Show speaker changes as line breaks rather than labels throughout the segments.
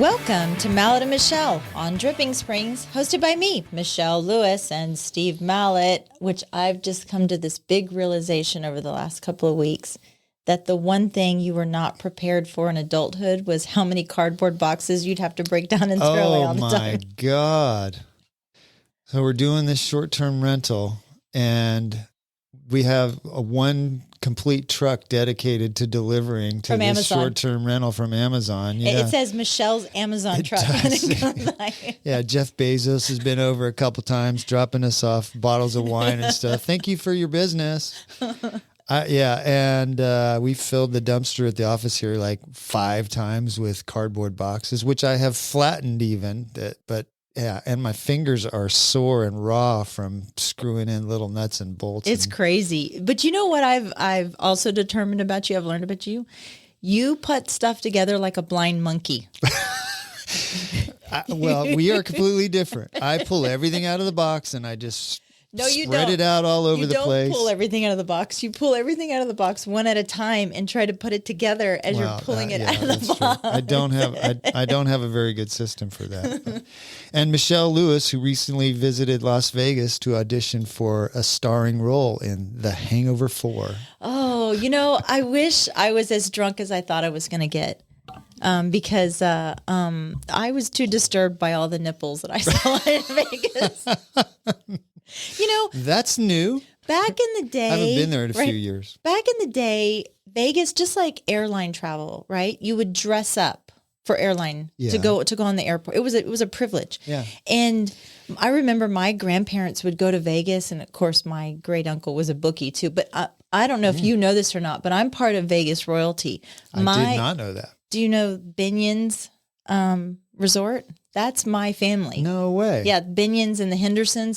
Welcome to Mallet and Michelle on Dripping Springs, hosted by me, Michelle Lewis, and Steve Mallet, which I've just come to this big realization over the last couple of weeks that the one thing you were not prepared for in adulthood was how many cardboard boxes you'd have to break down and throw away all the time.
Oh, my God. So we're doing this short-term rental, and we have one complete truck dedicated to delivering to this short-term rental from Amazon. Yeah.
It says Michelle's Amazon truck.
Yeah, Jeff Bezos has been over a couple times dropping us off bottles of wine and stuff. Thank you for your business. And we filled the dumpster at the office here like 5 times with cardboard boxes, which I have flattened even, but yeah, and my fingers are sore and raw from screwing in little nuts and bolts.
It's crazy. But you know what I've also determined about you, I've learned about you? You put stuff together like a blind monkey.
Well, we are completely different. I pull everything out of the box and I just spread it out all over the place.
You don't pull everything out of the box. You pull everything out of the box one at a time and try to put it together as you're pulling it out of the box.
True. I don't have a very good system for that. And Michelle Lewis, who recently visited Las Vegas to audition for a starring role in The Hangover 4.
Oh, I wish I was as drunk as I thought I was going to get. Because I was too disturbed by all the nipples that I saw in Vegas.
That's new.
Back in the day,
I haven't been there in a few years.
Back in the day, Vegas, just like airline travel, right? You would dress up for airline to go on the airport. It was a privilege.
Yeah.
And I remember my grandparents would go to Vegas, and of course my great uncle was a bookie too. But I don't know if you know this or not, but I'm part of Vegas royalty.
I did not know that.
Do you know Binion's Resort? That's my family.
No way.
Yeah, Binion's and the Henderson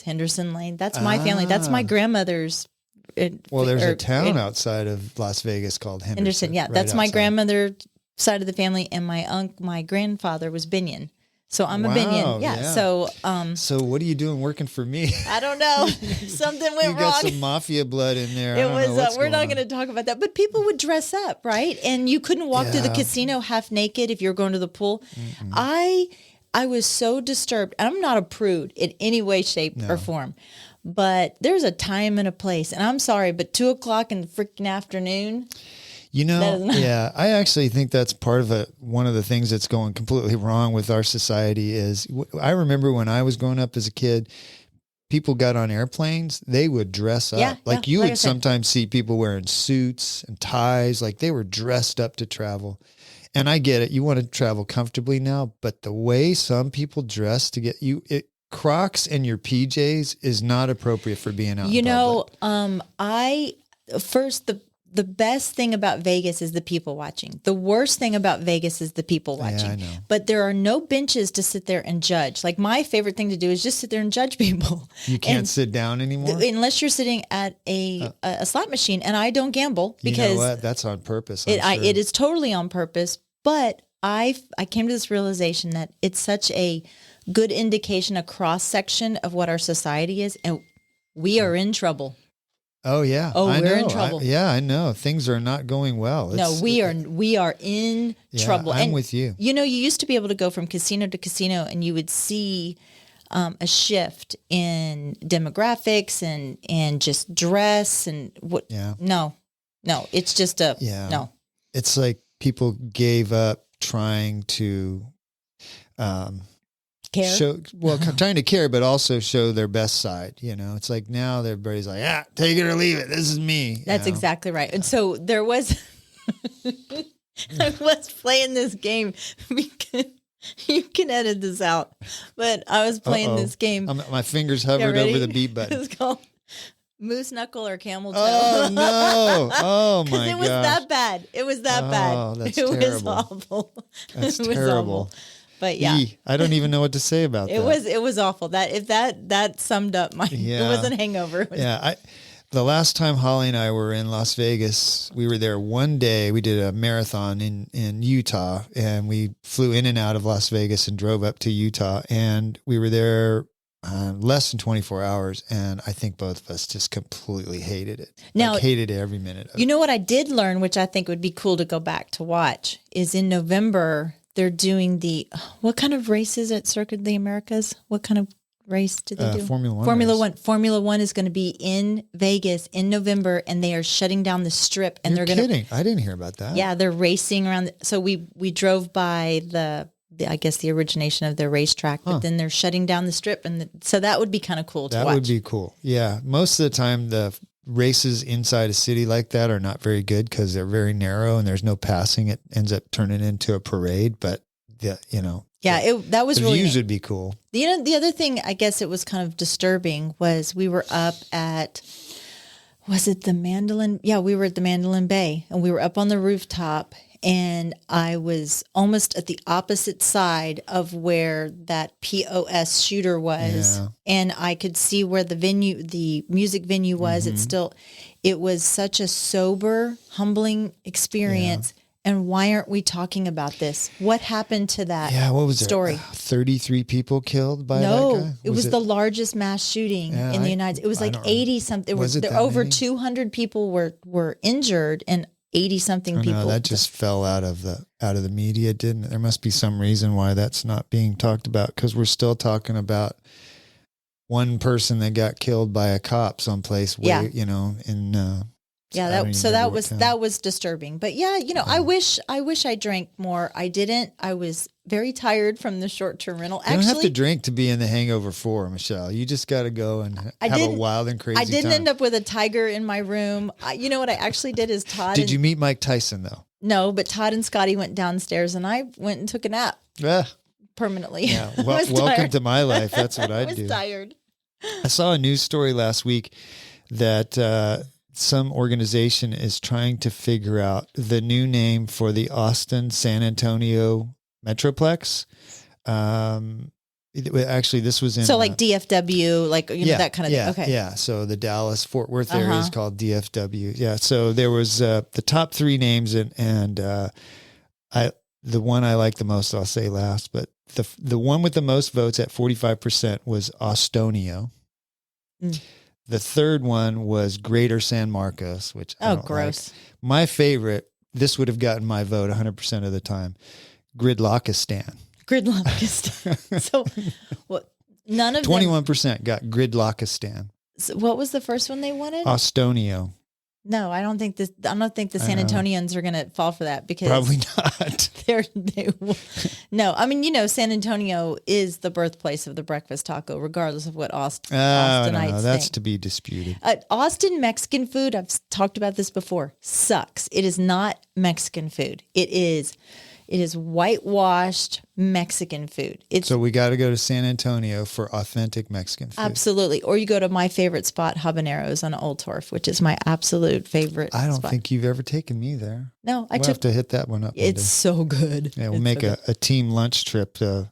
Lane. That's my family. That's my grandmother's.
There's a town outside of Las Vegas called Henderson.
Yeah, that's my grandmother side of the family, and my grandfather was Binion. So I'm a Binion. Yeah. So
what are you doing working for me?
I don't know. Something went wrong.
You got some mafia blood in there.
We're not going to talk about that. But people would dress up, right? And you couldn't walk through the casino half naked if you were going to the pool. Mm-hmm. I was so disturbed. I'm not a prude in any way, shape, or form. But there's a time and a place. And I'm sorry, but 2:00 in the freaking afternoon.
I actually think that's part of one of the things that's going completely wrong with our society is I remember when I was growing up as a kid, people got on airplanes, they would dress up. You would sometimes see people wearing suits and ties, like they were dressed up to travel. And I get it. You want to travel comfortably now, but the way some people dress to get you, Crocs and your PJs is not appropriate for being out in public.
The best thing about Vegas is the people watching. The worst thing about Vegas is the people watching.
Yeah, I know.
But there are no benches to sit there and judge. Like my favorite thing to do is just sit there and judge people.
You can't sit down anymore?
Unless you're sitting at a slot machine. And I don't gamble because...
You know what? That's on purpose.
It is totally on purpose. But I came to this realization that it's such a good indication, a cross-section of what our society is. And we are in trouble.
Oh yeah.
We're in trouble.
I know. Things are not going well.
We are in trouble.
I'm with you.
You used to be able to go from casino to casino and you would see a shift in demographics and just dress and what. Yeah. No, it's just no.
It's like people gave up trying to,
care?
Trying to care, but also show their best side. It's like now everybody's like, take it or leave it. This is me.
That's exactly right. And so there was, I was playing this game because you can edit this out, but I was playing this game.
My fingers hovered over the beat button.
It's called Moose Knuckle or Camel Toe.
Oh no! Oh my god!
It was that bad. It was that bad.
Oh, that's terrible.
It was awful.
That's terrible.
Awful. But yeah,
I don't even know what to say about that.
It was awful. That summed up my. It wasn't hangover.
The last time Holly and I were in Las Vegas, we were there one day. We did a marathon in Utah, and we flew in and out of Las Vegas and drove up to Utah, and we were there less than 24 hours, and I think both of us just completely hated it.
Now,
hated every minute of it.
You know what I did learn, which I think would be cool to go back to watch, is in November they're doing what kind of race is it? Circuit of the Americas? What kind of race do they do?
Formula 1.
Formula 1 is going to be in Vegas in November, and they are shutting down the strip. And
You're kidding. I didn't hear about that.
Yeah, they're racing around. So we drove by I guess the origination of their racetrack, but then they're shutting down the strip. And so that would be kind of cool to watch.
That would be cool. Yeah. Most of the time, the races inside a city like that are not very good because they're very narrow and there's no passing. It ends up turning into a parade, but that was really
views
would be cool.
The other thing, I guess it was kind of disturbing, was we were up at, was it the Mandolin? Yeah, we were at the Mandolin Bay, and we were up on the rooftop, and I was almost at the opposite side of where that POS shooter was. Yeah. And I could see where the music venue was. Mm-hmm. It was such a sober, humbling experience. Yeah. And why aren't we talking about this? What happened to that
what was
story?
33 people killed by that guy?
No, it was the largest mass shooting in the United States. It was like 80 something. There over 200 people were injured, and 80 something people.
No, that just fell out of the media, didn't it? There must be some reason why that's not being talked about, because we're still talking about one person that got killed by a cop someplace that
was disturbing. But I wish I drank more. I didn't. I was very tired from the short-term rental.
You don't have to drink to be in the Hangover 4, Michelle. You just got to go and have a wild and crazy time.
I didn't end up with a tiger in my room. You know what I actually did is Todd.
Did you meet Mike Tyson though?
No, but Todd and Scotty went downstairs, and I went and took a nap. Permanently.
Yeah. Welcome to my life. That's what I do.
I was tired.
I saw a news story last week that some organization is trying to figure out the new name for the Austin, San Antonio Metroplex. Actually, this was in...
So like DFW, that kind of thing. Okay.
Yeah. So the Dallas, Fort Worth area is called DFW. Yeah. So there was the top three names, and the one I like the most, I'll say last, but the one with the most votes at 45% was Austonio. Mm. The third one was Greater San Marcos, which I don't
gross.
Like. My favorite, this would have gotten my vote 100% of the time, Gridlockistan.
So what? None of
21% got Gridlockistan.
So what was the first one they wanted?
Austonio.
No, I don't think the San Antonians are going to fall for that, because
probably not.
No, I mean, San Antonio is the birthplace of the breakfast taco, regardless of what Austinites think.
That's to be disputed.
Austin Mexican food, I've talked about this before, sucks. It is not Mexican food. It is whitewashed Mexican food.
So we got to go to San Antonio for authentic Mexican food.
Absolutely. Or you go to my favorite spot, Habaneros on Old Torf, which is my absolute favorite
I don't
spot.
think you've ever taken me there.
No,
we'll have to hit that one up.
It's so good.
Yeah, we'll make a team lunch trip to,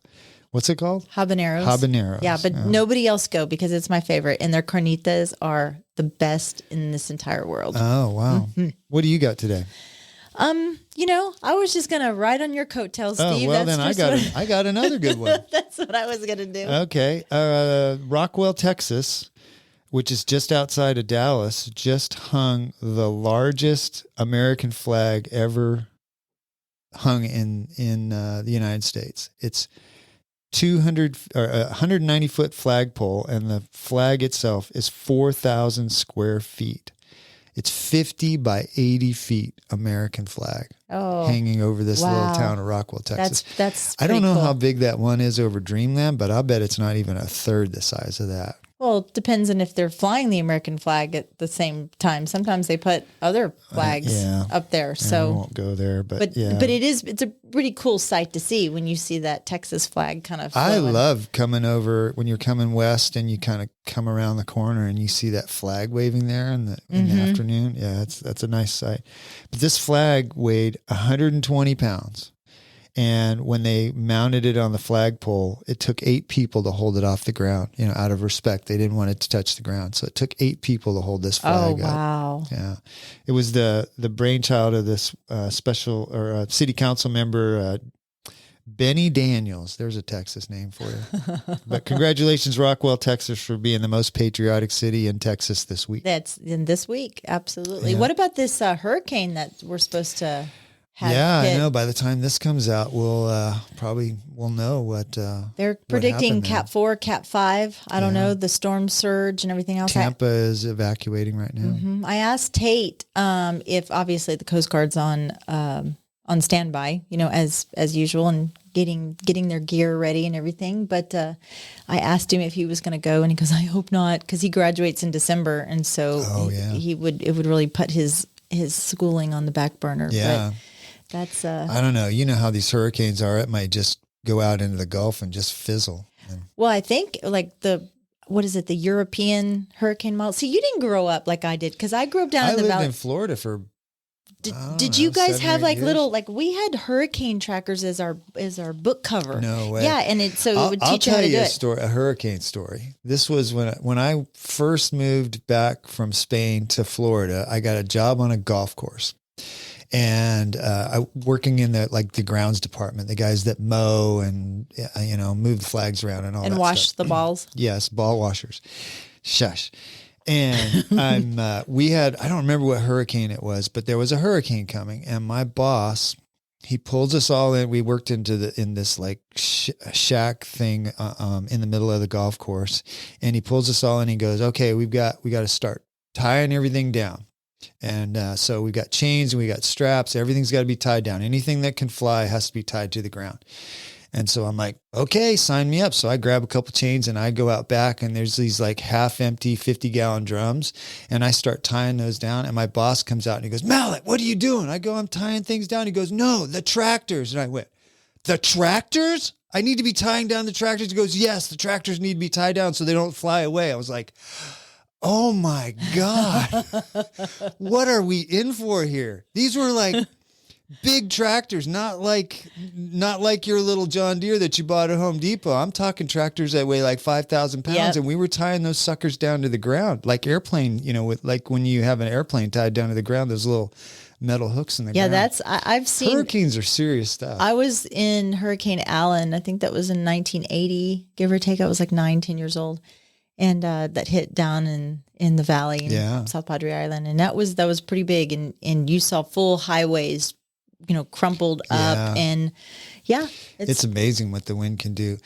what's it called?
Habaneros. Yeah, but nobody else go, because it's my favorite. And their carnitas are the best in this entire world.
Oh, wow. Mm-hmm. What do you got today?
I was just going to ride on your coattails, Steve.
Oh, well, then I got another good one.
That's what I was going to do.
Okay. Rockwell, Texas, which is just outside of Dallas, just hung the largest American flag ever hung in the United States. It's 190-foot flagpole, and the flag itself is 4,000 square feet. It's 50 by 80 feet American flag hanging over this little town of Rockwell, Texas.
That's
I don't know
cool.
how big that one is over Dreamland, but I'll bet it's not even a third the size of that.
Well, it depends on if they're flying the American flag at the same time. Sometimes they put other flags up there. So
I won't go there, but
it's a pretty cool sight to see when you see that Texas flag kind of flowing.
I love coming over when you're coming west and you kind of come around the corner and you see that flag waving there in the afternoon. Yeah, that's a nice sight. But this flag weighed 120 pounds. And when they mounted it on the flagpole, it took 8 people to hold it off the ground, out of respect. They didn't want it to touch the ground. So it took 8 people to hold this flag up.
Wow.
Yeah. It was the brainchild of this city council member, Benny Daniels. There's a Texas name for you. But congratulations, Rockwell, Texas, for being the most patriotic city in Texas this week.
That's in this week. Absolutely. Yeah. What about this hurricane that we're supposed to have
I
hit.
know. By the time this comes out, we'll know what
They're predicting Cat 4, Cat 5. I don't know, the storm surge and everything else.
Tampa is evacuating right now.
I asked Tate if obviously the Coast Guard's on standby, as usual, and getting their gear ready and everything. But I asked him if he was going to go, and he goes, "I hope not," because he graduates in December, and so it would really put his schooling on the back burner.
Yeah.
But that's
I don't know. You know how these hurricanes are. It might just go out into the Gulf and just fizzle.
Well, I think like the European hurricane model. See, you didn't grow up like I did, because I grew up down in the valley.
I lived in Florida for.
Did you guys have like little, like we had hurricane trackers as our book cover?
No way.
Yeah, and it would teach you how to do it.
A hurricane story. This was when I first moved back from Spain to Florida. I got a job on a golf course, and I working in the grounds department, the guys that mow and move the flags around and all that.
And wash
stuff.
the balls.
Yes, ball washers. Shush. And we had, I don't remember what hurricane it was, but there was a hurricane coming, and my boss, he pulls us all in. We worked in this like shack thing in the middle of the golf course, and he pulls us all in. And he goes, "Okay, we got to start tying everything down." And so we got chains and we got straps. Everything's got to be tied down. Anything that can fly has to be tied to the ground. And so I'm like, okay, sign me up. So I grab a couple chains and I go out back, and there's these like half empty 50-gallon drums, and I start tying those down. And my boss comes out and he goes, "Mallet, what are you doing?" I go, "I'm tying things down." He goes, "No, the tractors." And I went, "The tractors? I need to be tying down the tractors?" He goes, "Yes, the tractors need to be tied down so they don't fly away." I was like, oh my God, what are we in for here? These were like big tractors, not like your little John Deere that you bought at Home Depot. I'm talking tractors that weigh like 5,000 pounds. Yep. And we were tying those suckers down to the ground, like airplane, with like when you have an airplane tied down to the ground, those little metal hooks in the ground.
Yeah, I've seen.
Hurricanes are serious stuff.
I was in Hurricane Allen. I think that was in 1980, give or take. I was like 9-10 years old. And that hit down in the valley in South Padre Island. And that was pretty big. And you saw full highways, crumpled up. And it's
amazing what the wind can do.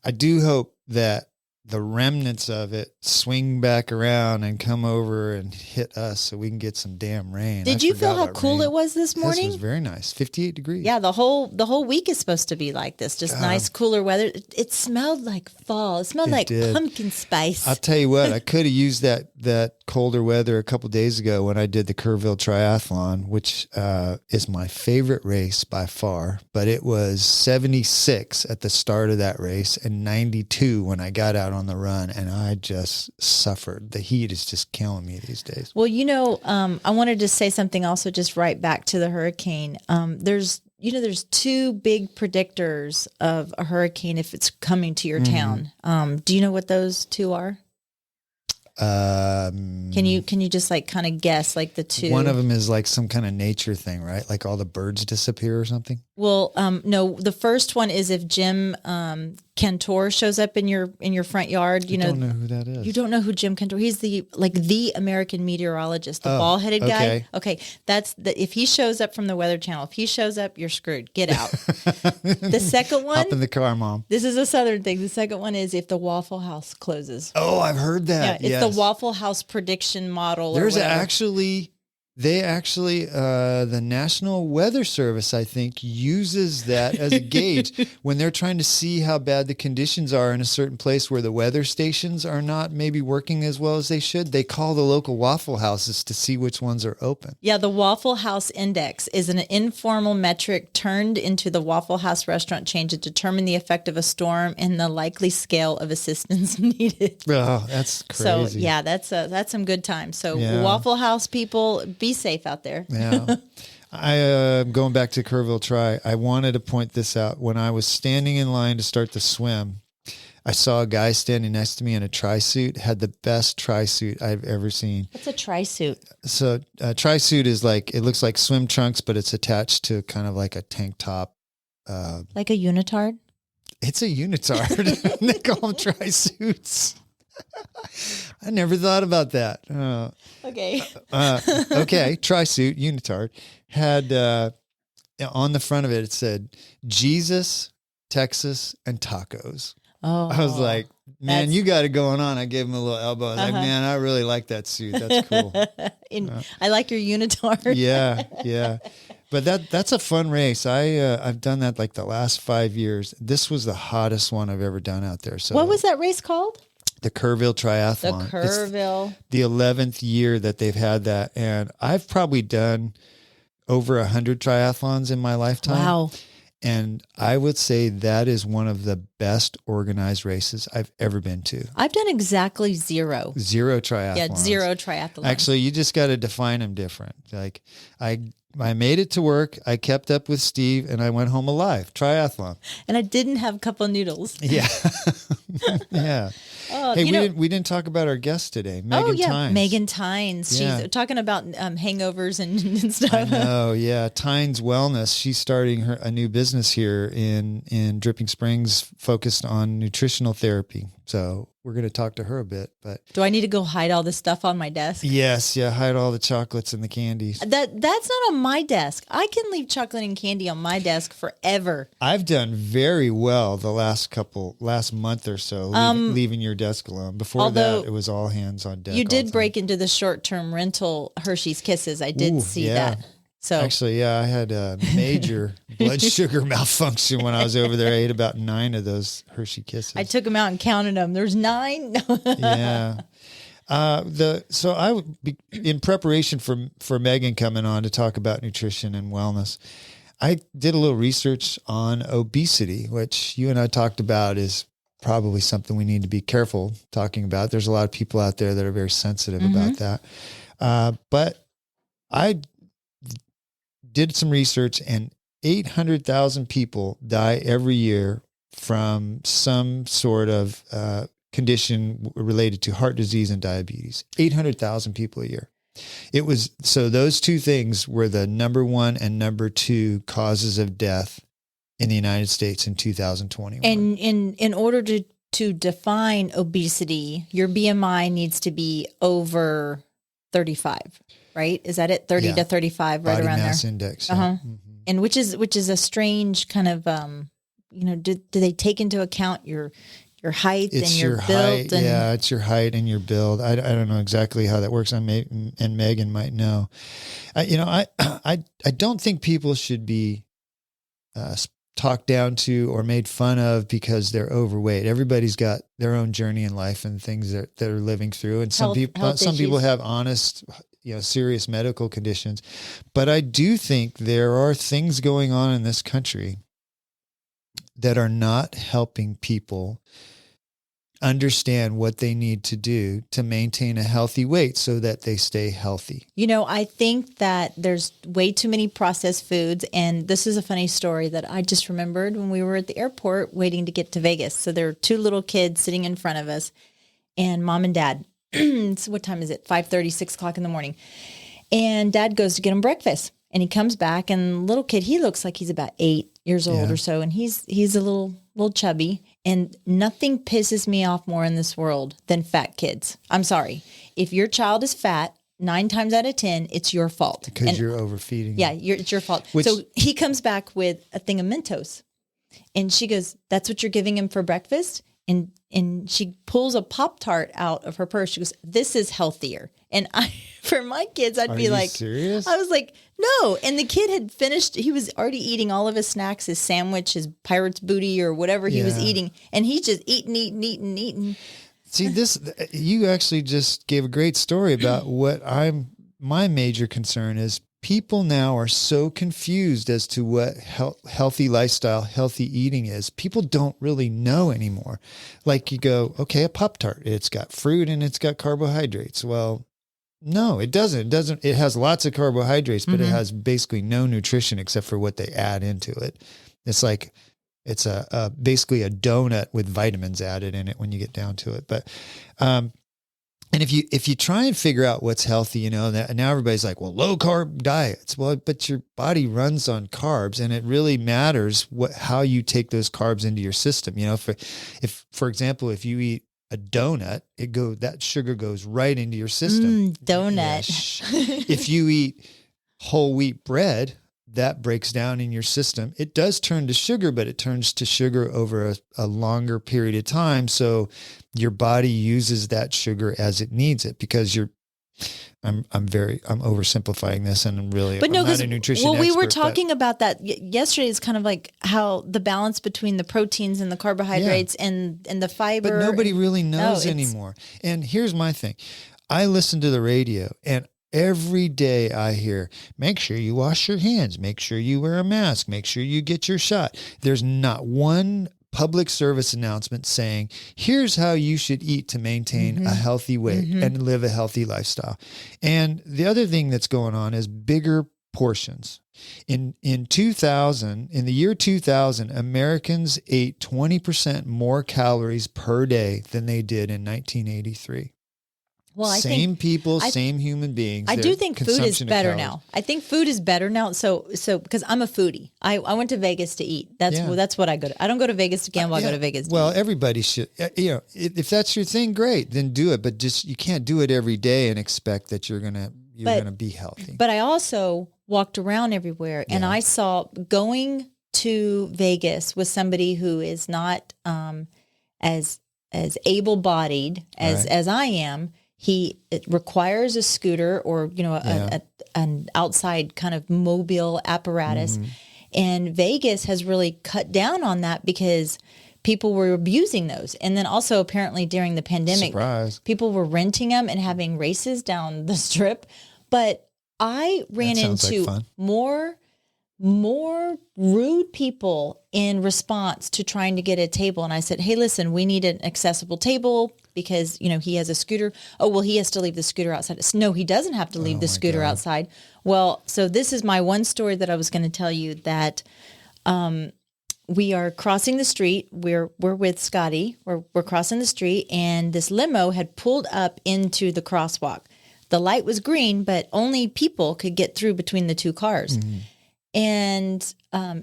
I do hope that the remnants of it swing back around and come over and hit us so we can get some damn rain.
Did you feel how cool it was this morning?
This was very nice. 58 degrees.
Yeah, the whole week is supposed to be like this. Just nice, cooler weather. It smelled like fall. It smelled like pumpkin spice.
I'll tell you what, I could have used that colder weather a couple days ago when I did the Kerrville Triathlon, which is my favorite race by far. But it was 76 at the start of that race and 92 when I got out on the run, and I just suffered. The heat is just killing me these days.
Well, I wanted to say something also just right back to the hurricane. There's two big predictors of a hurricane if it's coming to your town. Do you know what those two are? Can you just like kind of guess like the two?
One of them is like some kind of nature thing, right? Like all the birds disappear or something.
Well, no, the first one is if Jim Cantor shows up in your front yard. I
don't know who that is.
You don't know who Jim Cantor? He's the American meteorologist, the bald-headed guy. Okay, that's if he shows up from the Weather Channel. If he shows up, you're screwed. Get out. The second one.
Hop in the car, Mom.
This is a Southern thing. The second one is if the Waffle House closes.
Oh, I've heard that.
Yeah, it's the Waffle House prediction model.
There's the National Weather Service, I think, uses that as a gauge when they're trying to see how bad the conditions are in a certain place where the weather stations are not maybe working as well as they should. They call the local Waffle Houses to see which ones are open.
Yeah, the Waffle House Index is an informal metric turned into the Waffle House restaurant chain to determine the effect of a storm and the likely scale of assistance needed.
Oh, that's crazy.
So, yeah, that's some good times. So, Waffle House people, be safe out there.
Yeah. Going back to Kerrville Tri, I wanted to point this out. When I was standing in line to start the swim, I saw a guy standing next to me in a tri-suit, had the best tri-suit I've ever seen.
What's a tri-suit? So
a tri-suit is like, it looks like swim trunks, but it's attached to kind of like a tank top.
Like a unitard?
It's a unitard. They call them tri-suits. I never thought about that.
Okay.
Okay. Tri-suit, unitard, had on the front of it, it said Jesus, Texas, and tacos.
Oh,
I was like, man, you got it going on. I gave him a little elbow. I was like, man, I really like that suit. That's cool.
I like your unitard.
Yeah. But that's a fun race. I've done that like the last 5 years. This was the hottest one I've ever done out there. So
what was that race called?
The Kerrville Triathlon.
The Kerrville.
It's the 11th year that they've had that. And I've probably done over 100 triathlons in my lifetime.
Wow.
And I would say that is one of the best organized races I've ever been to.
I've done exactly zero.
Zero triathlons.
Yeah, zero triathlons.
Actually, you just got to define them different. Like I made it to work. I kept up with Steve and I went home alive. Triathlon.
And I didn't have cup of noodles.
Yeah. Yeah. Hey, we didn't talk about our guest today, Meghan Tynes.
Meghan Tynes.
Yeah.
She's talking about hangovers and stuff.
I know, yeah. Tynes Wellness. She's starting a new business here in Dripping Springs, focused on nutritional therapy. So we're going to talk to her a bit. But
do I need to go hide all this stuff on my desk?
Yes, yeah. Hide all the chocolates and the candies.
That's not on my desk. I can leave chocolate and candy on my desk forever.
I've done very well the last month or so, leaving your desk alone. Before that, it was all hands on deck.
You did break into the short-term rental Hershey's Kisses. I did see that. So
actually, yeah, I had a major blood sugar malfunction when I was over there. I ate about 9 of those Hershey Kisses.
I took them out and counted them. There's 9.
Yeah. So I would be in preparation for Meghan coming on to talk about nutrition and wellness. I did a little research on obesity, which you and I talked about is probably something we need to be careful talking about. There's a lot of people out there that are very sensitive about that. But I did some research, and 800,000 people die every year from some sort of condition related to heart disease and diabetes. 800,000 people a year. So those two things were the number 1 and number 2 causes of death in the United States in 2021.
And in order to define obesity, your BMI needs to be over 35, right? Is that it? 30 to 35, right
Body
around
mass
there.
index.
Yeah. And which is a strange kind of, do they take into account your height and your build?
Yeah, it's your height and your build. I don't know exactly how that works. And Meghan might know. I don't think people should be talked down to or made fun of because they're overweight. Everybody's got their own journey in life and things that they're living through. And some people have honest, serious medical conditions. But I do think there are things going on in this country that are not helping people understand what they need to do to maintain a healthy weight so that they stay healthy.
I think that there's way too many processed foods. And this is a funny story that I just remembered when we were at the airport waiting to get to Vegas. So there were 2 little kids sitting in front of us, and mom and dad. So what time is it? 5:30, 6 o'clock in the morning. And dad goes to get them breakfast. And he comes back, and little kid, he looks like he's about 8 years old or so. And he's a little chubby. And nothing pisses me off more in this world than fat kids. I'm sorry. If your child is fat, 9 times out of 10, it's your fault.
Because you're overfeeding.
Yeah, it's your fault. So he comes back with a thing of Mentos. And she goes, "That's what you're giving him for breakfast?" And she pulls a Pop-Tart out of her purse. She goes, "This is healthier." And for my kids, I'd be like,
serious?
I was like, no. And the kid had finished. He was already eating all of his snacks, his sandwich, his pirate's booty or whatever he was eating. And he's just eating.
See, you actually just gave a great story about my major concern is people now are so confused as to what healthy lifestyle, healthy eating is. People don't really know anymore. Like you go, okay, a Pop-Tart, it's got fruit and it's got carbohydrates. Well, no, it doesn't. It has lots of carbohydrates, but it has basically no nutrition except for what they add into it. It's like, it's basically a donut with vitamins added in it when you get down to it. But, and if you try and figure out what's healthy, now everybody's like, well, low carb diets. Well, but your body runs on carbs, and it really matters how you take those carbs into your system. For example, if you eat a donut, that sugar goes right into your system.
Donut.
If you eat whole wheat bread, that breaks down in your system. It does turn to sugar, but it turns to sugar over a longer period of time. So your body uses that sugar as it needs it, because I'm oversimplifying this, and I'm not a nutrition expert.
We were talking about that yesterday. It's kind of like how the balance between the proteins and the carbohydrates and the fiber.
But nobody really knows anymore. And here's my thing. I listen to the radio, and every day I hear, make sure you wash your hands, make sure you wear a mask, make sure you get your shot. There's not one public service announcement saying, here's how you should eat to maintain a healthy weight and live a healthy lifestyle. And the other thing that's going on is bigger portions. In the year 2000, Americans ate 20% more calories per day than they did in 1983.
Well,
same human beings.
I do think food is better now. I think food is better now. So because I'm a foodie, I went to Vegas to eat. That's what I go to. I don't go to Vegas to gamble. I go to Vegas to eat.
Everybody should. If that's your thing, great, then do it. But just you can't do it every day and expect that you're gonna be healthy.
But I also walked around everywhere, and I saw going to Vegas with somebody who is not as able-bodied as I am. It requires a scooter or, an outside kind of mobile apparatus. And Vegas has really cut down on that because people were abusing those. And then also apparently during the pandemic, people were renting them and having races down the strip. But I ran into more rude people in response to trying to get a table. And I said, hey, listen, we need an accessible table because, he has a scooter. Oh, well, he has to leave the scooter outside. No, he doesn't have to leave the scooter outside. Well, so this is my one story that I was going to tell you, that we are crossing the street. We're with Scotty. We're crossing the street, and this limo had pulled up into the crosswalk. The light was green, but only people could get through between the two cars. And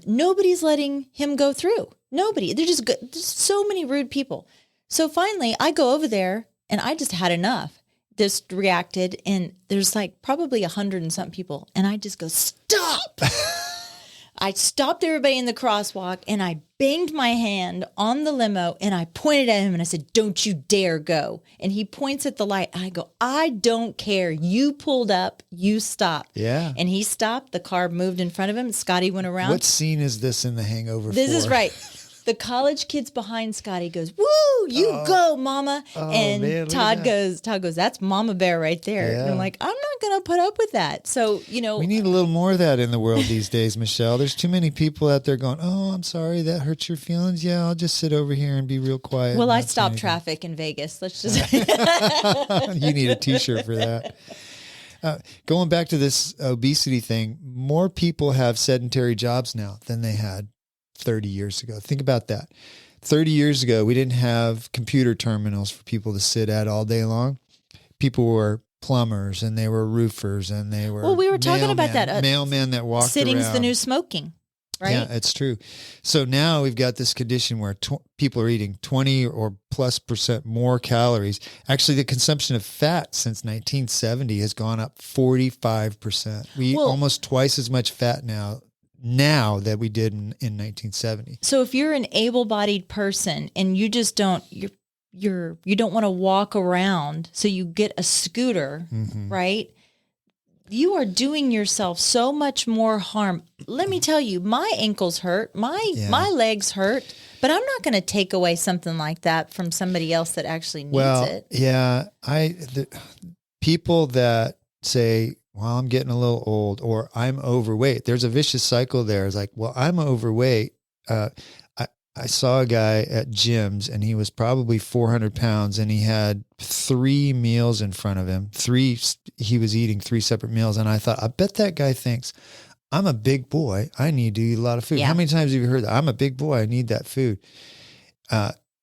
nobody's letting him go through. Nobody. There's so many rude people. So finally, I go over there, and I just had enough. Just reacted, and there's like probably 100 and something people, and I just go, stop! I stopped everybody in the crosswalk, and I banged my hand on the limo, and I pointed at him, and I said, don't you dare go. And he points at the light. I go, I don't care. You pulled up. You stopped.
Yeah.
And he stopped. The car moved in front of him. Scotty went around.
What scene is this in The Hangover?
This is right. The college kids behind Scotty goes, woo, you go, mama. And man, Todd goes, that's Mama Bear right there. Yeah. And I'm like, I'm not going to put up with that. So, we
need a little more of that in the world these days, Michelle. There's too many people out there going, oh, I'm sorry, that hurts your feelings. Yeah, I'll just sit over here and be real quiet.
Well, I stopped traffic in Vegas. Let's just.
You need a t-shirt for that. Going back to this obesity thing, more people have sedentary jobs now than they had 30 years ago. Think about that. 30 years ago, we didn't have computer terminals for people to sit at all day long. People were plumbers, and they were roofers, and they were
we were talking about that.
Mailmen that walked
sitting's
around.
The new smoking, right?
Yeah, it's true. So now we've got this condition where people are eating 20 or plus % more calories. Actually, the consumption of fat since 1970 has gone up 45%. We eat almost twice as much fat now that we did in 1970.
So if you're an able-bodied person and you just don't, you don't want to walk around, so you get a scooter, right? You are doing yourself so much more harm. Let me tell you, my ankles hurt, my legs hurt, but I'm not going to take away something like that from somebody else that actually needs it.
Yeah, people that say, well, I'm getting a little old, or I'm overweight. There's a vicious cycle there. It's like, well, I'm overweight. I saw a guy at Jim's, and he was probably 400 pounds, and he had 3 meals in front of him. He was eating 3 separate meals. And I thought, I bet that guy thinks, I'm a big boy. I need to eat a lot of food. Yeah. How many times have you heard that? I'm a big boy. I need that food.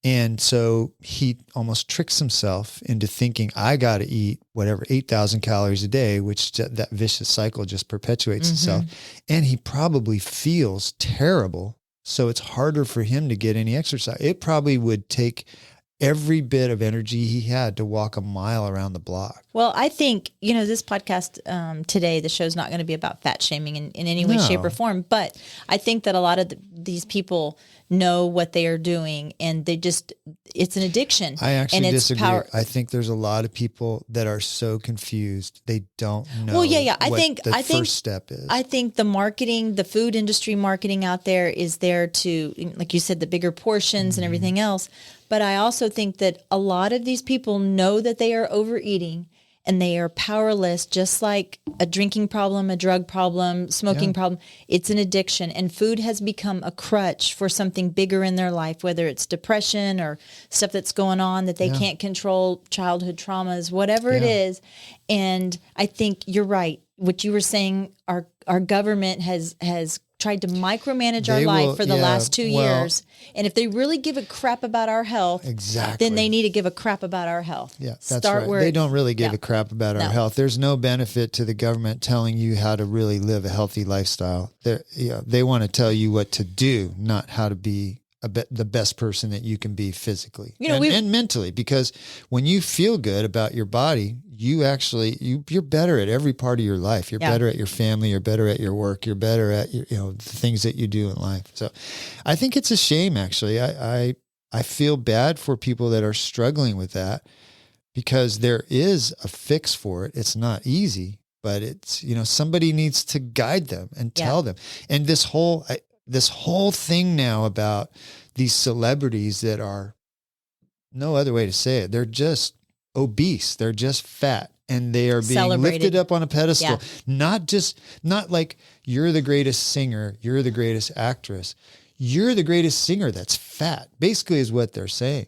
And so he almost tricks himself into thinking, I got to eat whatever, 8,000 calories a day, which that vicious cycle just perpetuates itself. And he probably feels terrible. So it's harder for him to get any exercise. It probably would take every bit of energy he had to walk a mile around the block.
Well, I think, this podcast today, the show's not going to be about fat shaming in any way, shape, or form. But I think that a lot of these people know what they are doing, and it's an addiction.
I actually disagree. I think there's a lot of people that are so confused. They don't know what the first step is.
I think the marketing, the food industry marketing out there is there to, like you said, the bigger portions and everything else. But I also think that a lot of these people know that they are overeating and they are powerless, just like a drinking problem, a drug problem, smoking problem. It's an addiction, and food has become a crutch for something bigger in their life, whether it's depression or stuff that's going on that they can't control, childhood traumas, whatever it is. And I think you're right. What you were saying, our government has tried to micromanage our life for the last 2 years. And if they really give a crap about our health, then they need to give a crap about our health.
Yeah, that's right. They don't really give a crap about our health. There's no benefit to the government telling you how to really live a healthy lifestyle. They want to tell you what to do, not how to be the best person that you can be physically and mentally. Because when you feel good about your body, you're better at every part of your life. You're better at your family. You're better at your work. You're better at the things that you do in life. So I think it's a shame, actually. I feel bad for people that are struggling with that, because there is a fix for it. It's not easy, but it's, somebody needs to guide them and tell them. And this whole thing now about these celebrities that are, no other way to say it, they're just obese, they're just fat, and they are being lifted up on a pedestal. Not like you're the greatest singer, you're the greatest actress, you're the greatest singer that's fat, basically is what they're saying.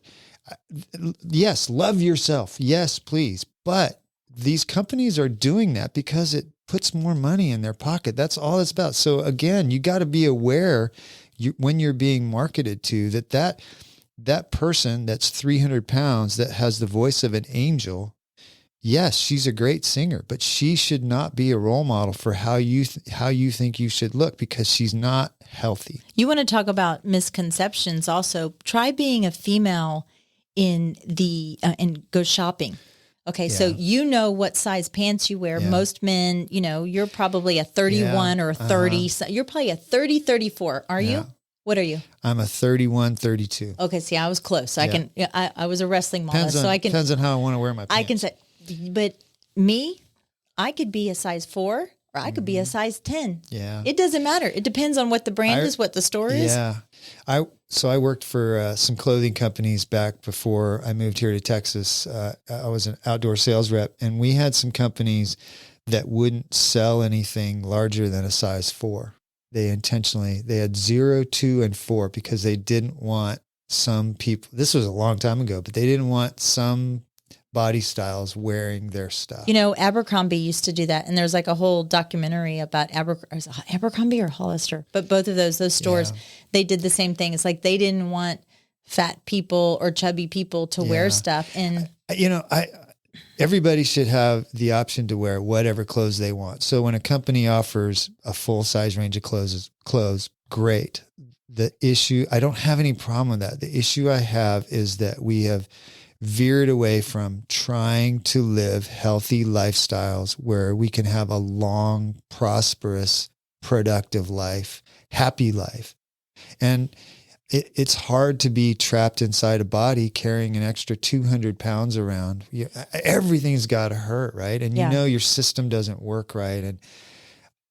Yes, love yourself. Yes, please. But these companies are doing that because it puts more money in their pocket. That's all it's about. So again, you got to be aware when you're being marketed to that person that's 300 pounds that has the voice of an angel. Yes, she's a great singer, but she should not be a role model for how you think you should look, because she's not healthy.
You want to talk about misconceptions also. Try being a female and go shopping. Okay, so what size pants you wear. Most men, you're probably a 31 or a 30. So you're probably a 30, 34, are you? What are you?
I'm a 31, 32.
Okay, see, I was close. I was a wrestling model,
depends on how I want to wear my pants.
I can say, but me, I could be a size 4 or I could be a size 10. Yeah. It doesn't matter. It depends on what the brand is, what the store is.
Yeah. I worked for some clothing companies back before I moved here to Texas. I was an outdoor sales rep, and we had some companies that wouldn't sell anything larger than a size 4. They had 0, 2, and 4 because they didn't want some people, this was a long time ago, but they didn't want some body styles wearing their stuff.
Abercrombie used to do that. And there's like a whole documentary about Abercrombie or Hollister, but both of those stores, they did the same thing. It's like they didn't want fat people or chubby people to wear stuff. And
everybody should have the option to wear whatever clothes they want. So when a company offers a full size range of clothes, great. The issue, I don't have any problem with that. The issue I have is that we have veered away from trying to live healthy lifestyles where we can have a long, prosperous, productive life, happy life. And it's hard to be trapped inside a body carrying an extra 200 pounds around. Everything's got to hurt, right? And your system doesn't work right.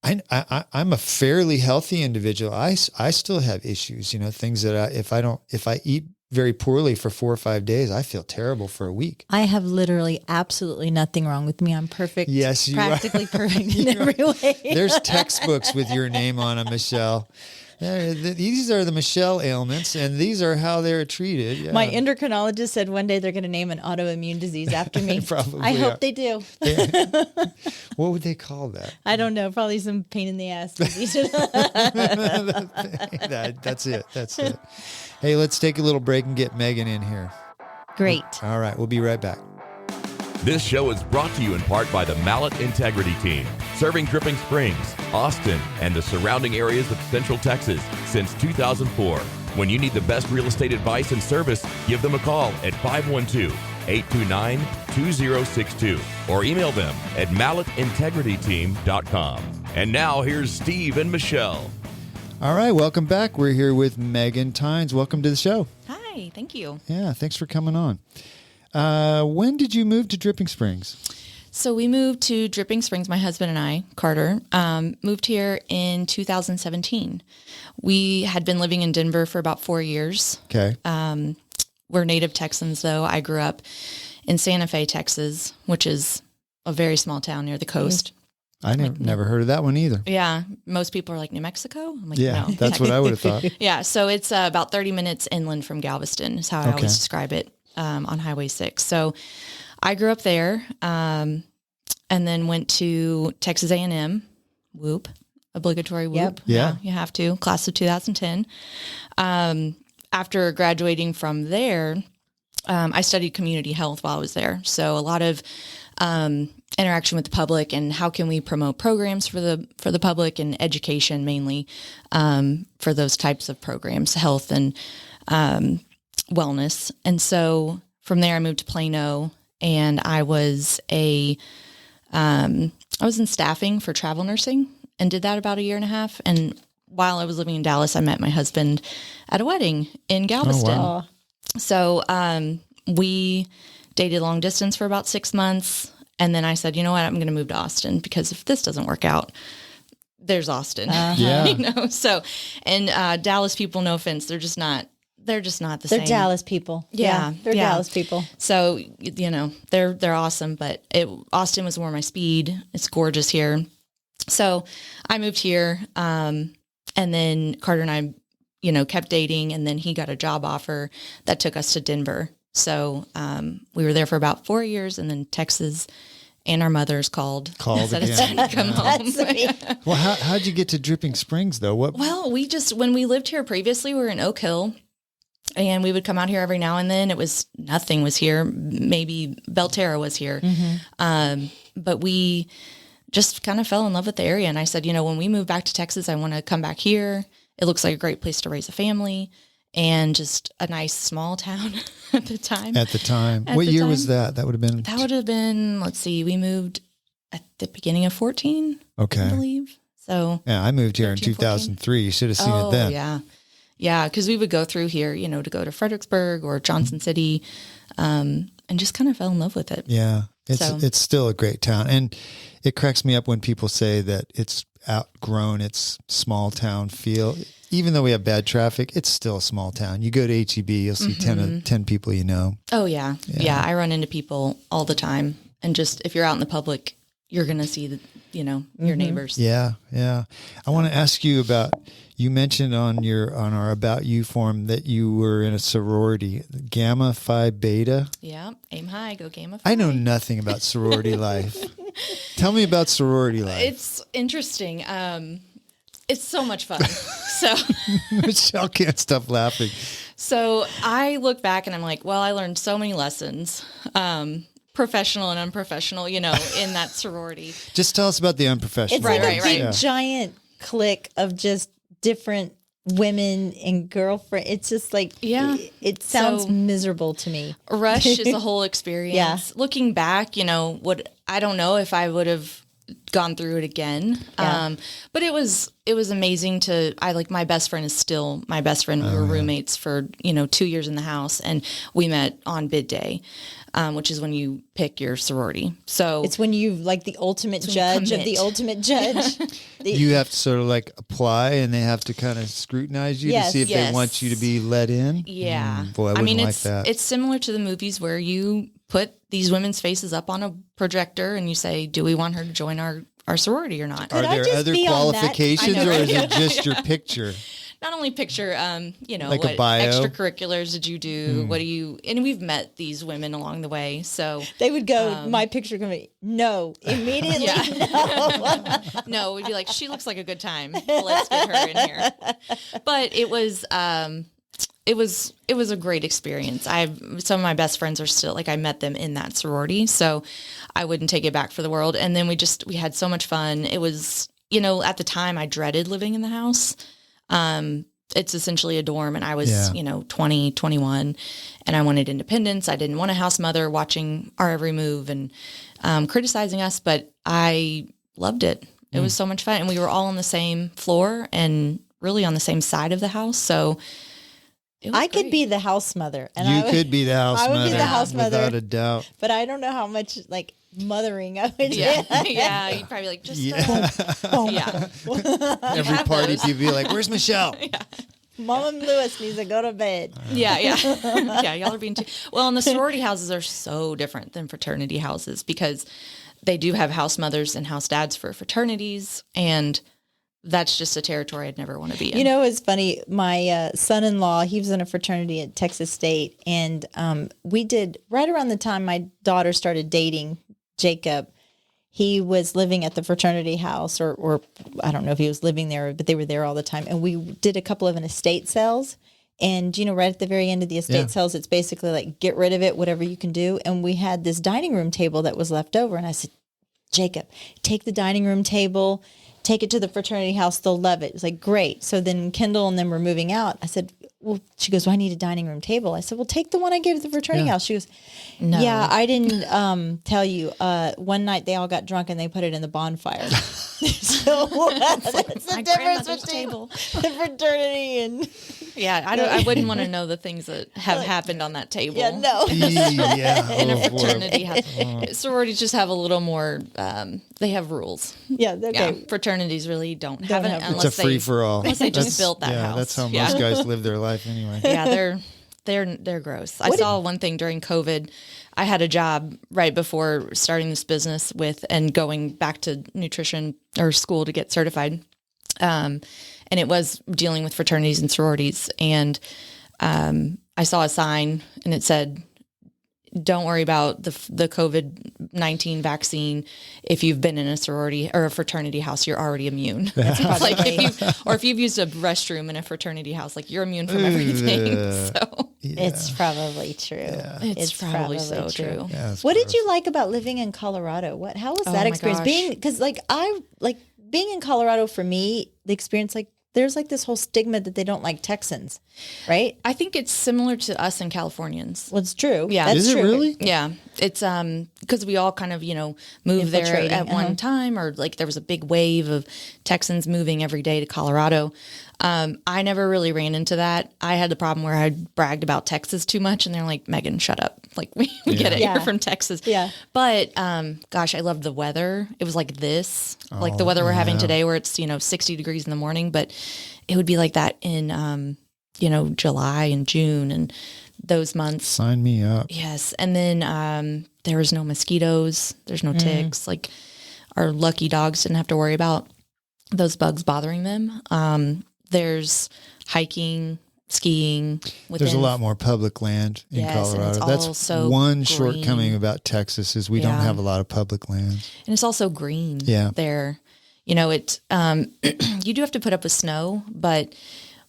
And I'm a fairly healthy individual. I still have issues, things that if I eat very poorly for 4 or 5 days, I feel terrible for a week.
I have literally absolutely nothing wrong with me. I'm perfect.
Yes, you
practically perfect in every way.
There's textbooks with your name on them, Michelle. These are the Michelle ailments, and these are how they're treated. Yeah.
My endocrinologist said one day they're going to name an autoimmune disease after me. I hope they do.
What would they call that?
I don't know. Probably some pain in the ass disease.
That's it. Hey, let's take a little break and get Meghan in here.
Great.
All right. We'll be right back.
This show is brought to you in part by the Mallet Integrity Team, serving Dripping Springs, Austin, and the surrounding areas of Central Texas since 2004. When you need the best real estate advice and service, give them a call at 512-829-2062 or email them at malletintegrityteam.com. And now here's Steve and Michelle.
All right, welcome back. We're here with Meghan Tynes. Welcome to the show.
Hi, thank you.
Yeah, thanks for coming on. When did you move to Dripping Springs?
So we moved to Dripping Springs, my husband and I, Carter, moved here in 2017. We had been living in Denver for about 4 years.
Okay.
We're native Texans, though. I grew up in Santa Fe, Texas, which is a very small town near the coast.
I never heard of that one either.
Yeah. Most people are like, New Mexico? I'm like,
yeah,
no.
That's what I would have thought.
Yeah. So it's about 30 minutes inland from Galveston is how I always describe it on Highway 6. So I grew up there and then went to Texas A&M, whoop, obligatory whoop.
Yep.
Yeah.
You have to, class of 2010. After graduating from there, I studied community health while I was there. So a lot of interaction with the public and how can we promote programs for the public and education mainly for those types of programs, health and wellness. And so from there I moved to Plano and I was in staffing for travel nursing and did that about a year and a half. And while I was living in Dallas, I met my husband at a wedding in Galveston.
Oh, wow.
So we dated long distance for about 6 months. And then I said, you know what, I'm going to move to Austin because if this doesn't work out, there's Austin.
Yeah.
You know? So, and Dallas people, no offense, they're just not the same.
They're Dallas people.
Yeah.
They're
Yeah.
Dallas people.
So, you know, they're awesome, but Austin was more my speed. It's gorgeous here. So I moved here. And then Carter and I, you know, kept dating and then he got a job offer that took us to Denver. So, we were there for about 4 years and then Texas and our mothers called said it's time to come home.
Well, how'd you get to Dripping Springs though?
Well, when we lived here previously, we were in Oak Hill. And we would come out here every now and then. Nothing was here. Maybe Belterra was here. Mm-hmm. But we just kind of fell in love with the area. And I said, you know, when we move back to Texas, I want to come back here. It looks like a great place to raise a family and just a nice small town at the time.
What year was that? That would have been,
let's see, we moved at the beginning of 14,
okay.
I believe. So
yeah, I moved here in 2003. You should have seen it then.
Yeah. Yeah, because we would go through here, you know, to go to Fredericksburg or Johnson City, and just kind of fell in love with it.
Yeah, it's still a great town, and it cracks me up when people say that it's outgrown its small town feel. Even though we have bad traffic, it's still a small town. You go to HEB, you'll see 10 people you know.
Oh yeah, yeah. I run into people all the time, and just if you're out in the public, you're gonna see your neighbors.
Yeah, yeah. I want to ask you about. You mentioned on our About You form that you were in a sorority, Gamma Phi Beta.
Yeah, aim high, go Gamma Phi.
I know nothing about sorority life. Tell me about sorority life.
It's interesting. It's so much fun. So
Michelle can't stop laughing.
So I look back and I'm like, well, I learned so many lessons, professional and unprofessional, in that sorority.
Just tell us about the unprofessional.
It's like a big giant clique of just different women and girlfriend. It's just like, it sounds miserable to me.
Rush is a whole experience.
Yeah.
Looking back, I don't know if I would have gone through it again.
Yeah.
But it was amazing my best friend is still my best friend. We were roommates for, 2 years in the house, and we met on bid day, which is when you pick your sorority. So
it's when you the ultimate judge of the ultimate judge.
You have to sort of apply, and they have to kind of scrutinize you to see if they want you to be let in.
Yeah.
Boy, I wouldn't like that.
It's similar to the movies where you put these women's faces up on a projector and you say, do we want her to join our sorority or not?
Are there other qualifications, or is it just your picture?
Not only picture,
like
what
a bio?
Extracurriculars did you do? What do you, and we've met these women along the way. So
they would go, my picture going to be, no, immediately. No.
No, we'd be like, she looks like a good time. Let's get her in here. But it was a great experience. Some of my best friends are still, I met them in that sorority, so I wouldn't take it back for the world. And then we had so much fun. It was, at the time I dreaded living in the house. it's essentially a dorm, and I was, 20, 21, and I wanted independence. I didn't want a house mother watching our every move and criticizing us, but I loved it. It was so much fun, and we were all on the same floor and really on the same side of the house. So
I could be the house mother, and
you could be the house mother.
I would be the house mother
without a doubt.
But I don't know how much like mothering I would do.
Yeah, you'd probably like just
Every party people be like, "Where's Michelle?"
Mom and Lewis needs to go to bed.
Yeah. Y'all are being too well. And the sorority houses are so different than fraternity houses because they do have house mothers and house dads for fraternities, and that's just a territory I'd never want to be in.
You know, it's funny. My son-in-law, he was in a fraternity at Texas State, and we did right around the time my daughter started dating Jacob. He was living at the fraternity house, or I don't know if he was living there, but they were there all the time. And we did a couple of an estate sales. And, right at the very end of the estate sales, it's basically like, get rid of it, whatever you can do. And we had this dining room table that was left over. And I said, Jacob, take the dining room table, take it to the fraternity house. They'll love it. It's like, great. So then Kendall and them were moving out. I said, well, she goes, well, I need a dining room table. I said, well, take the one I gave at the fraternity house. She goes, no. Yeah, I didn't tell you. One night they all got drunk and they put it in the bonfire. So that's the difference between the fraternity and...
Yeah, I wouldn't want to know the things that have happened on that table.
Yeah, no.
In a fraternity house. Sororities just have a little more, they have rules.
Yeah, okay.
Yeah, fraternities really don't have it unless
it's a free-for-all.
Unless they just built that house.
That's how most guys live their life anyway.
Yeah, they're gross. I saw one thing during COVID. I had a job right before starting this business and going back to nutrition or school to get certified. And it was dealing with fraternities and sororities. And I saw a sign and it said, don't worry about the COVID-19 vaccine. If you've been in a sorority or a fraternity house, you're already immune. Like if you've used a restroom in a fraternity house, like you're immune from everything. So
it's probably true.
Yeah.
It's probably so true.
Yeah,
what did you like about living in Colorado? How was that experience? Being in Colorado for me, the experience, like, there's like this whole stigma that they don't like Texans, right?
I think it's similar to us and Californians.
Well, it's true.
Yeah.
That's
Is it
true.
really?
Yeah. It's because we all kind of, moved there at one time, or like there was a big wave of Texans moving every day to Colorado. I never really ran into that. I had the problem where I bragged about Texas too much and they're like, Megan, shut up. Like we get it. You're from Texas.
Yeah.
But, gosh, I loved the weather. It was like this, like the weather we're having today where it's, 60 degrees in the morning, but it would be like that in, July and June and those months.
Sign me up.
Yes. And then, there was no mosquitoes. There's no ticks. Like our lucky dogs didn't have to worry about those bugs bothering them. There's hiking, skiing.
There's a lot more public land in Colorado.
And it's
That's
all so
one
green.
shortcoming about Texas is we don't have a lot of public land.
And it's also green there. It you do have to put up with snow, but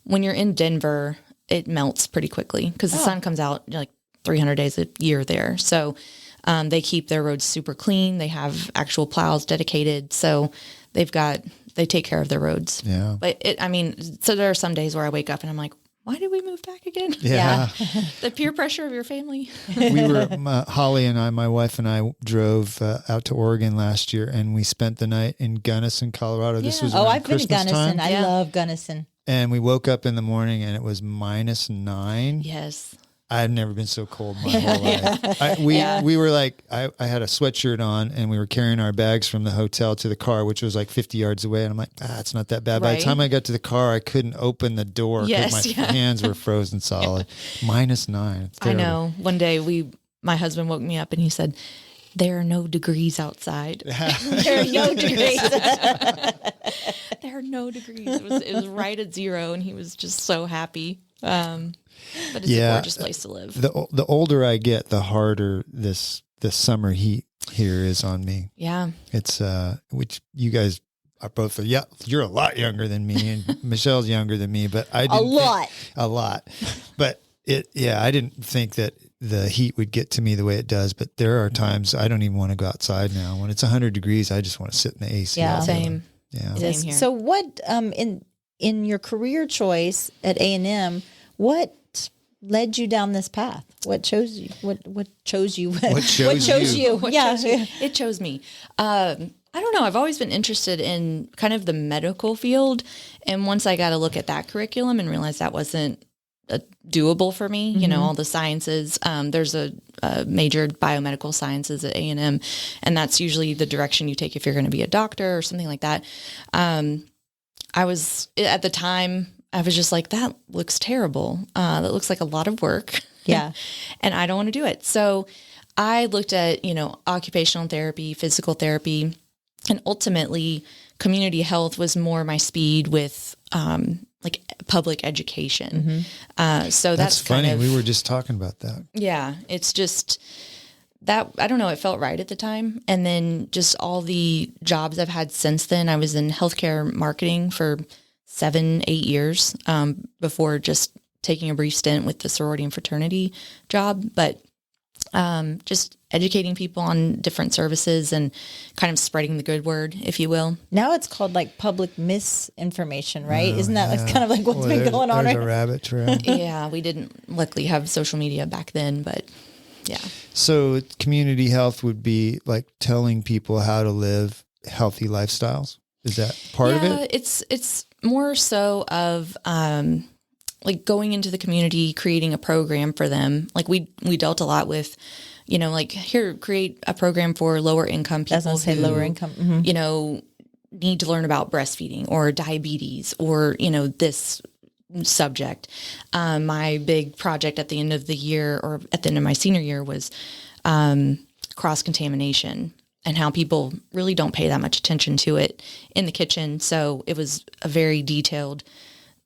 when you're in Denver, it melts pretty quickly because the sun comes out like 300 days a year there. So they keep their roads super clean. They have actual plows dedicated. So they take care of their roads.
Yeah.
But so there are some days where I wake up and I'm like, why did we move back again?
Yeah.
The peer pressure of your family.
We were, Holly and I, my wife and I drove out to Oregon last year and we spent the night in Gunnison, Colorado. This was
I've
Christmas
been to Gunnison.
time.
I love Gunnison.
And we woke up in the morning and it was -9.
Yes.
I've never been so cold my whole life. We were like, I had a sweatshirt on and we were carrying our bags from the hotel to the car, which was like 50 yards away. And I'm like, it's not that bad. By the time I got to the car, I couldn't open the door because my hands were frozen solid. -9.
I know. One day my husband woke me up and he said, there are no degrees outside.
There are no degrees.
There are no degrees. It was right at 0 and he was just so happy. But it's a gorgeous place to live.
The older I get, the harder this summer heat here is on me.
Yeah.
It's which you guys are both. Yeah, you're a lot younger than me, and Michelle's younger than me. But I didn't a lot. But I didn't think that the heat would get to me the way it does. But there are times I don't even want to go outside now. When it's 100 degrees, I just want to sit in the AC.
Yeah,
same.
Yeah,
same here.
So what in your career choice at A&M, what led you down this path? What chose you? What chose you?
What chose you?
It chose me. I don't know. I've always been interested in kind of the medical field. And once I got to look at that curriculum and realize that wasn't doable for me, you know, all the sciences, there's a majored biomedical sciences at A&M, and that's usually the direction you take if you're going to be a doctor or something like that. I was, at the time, I was just like, that looks terrible. That looks like a lot of work.
Yeah.
And I don't want to do it. So I looked at, you know, occupational therapy, physical therapy, and ultimately community health was more my speed with, like public education. So that's
funny.
kind of,
We were just talking about that.
yeah, it's just that, I don't know, it felt right at the time. And then just all the jobs I've had since then, I was in healthcare marketing for 7-8 years, before just taking a brief stint with the sorority and fraternity job, but, just educating people on different services and kind of spreading the good word, if you will.
Now it's called like public misinformation, right? Isn't that like kind of like what's been going on
There's
right
a rabbit trail.
Yeah, we didn't luckily have social media back then, but yeah.
So community health would be like telling people how to live healthy lifestyles. Is that part of it?
It's more so of like going into the community, creating a program for them. Like we dealt a lot with, you know, like here, create a program for lower income people.
Doesn't say lower income. Mm-hmm.
You know, need to learn about breastfeeding or diabetes or, you know, this subject. My big project at the end of the year or at the end of my senior year was cross-contamination and how people really don't pay that much attention to it in the kitchen. So it was a very detailed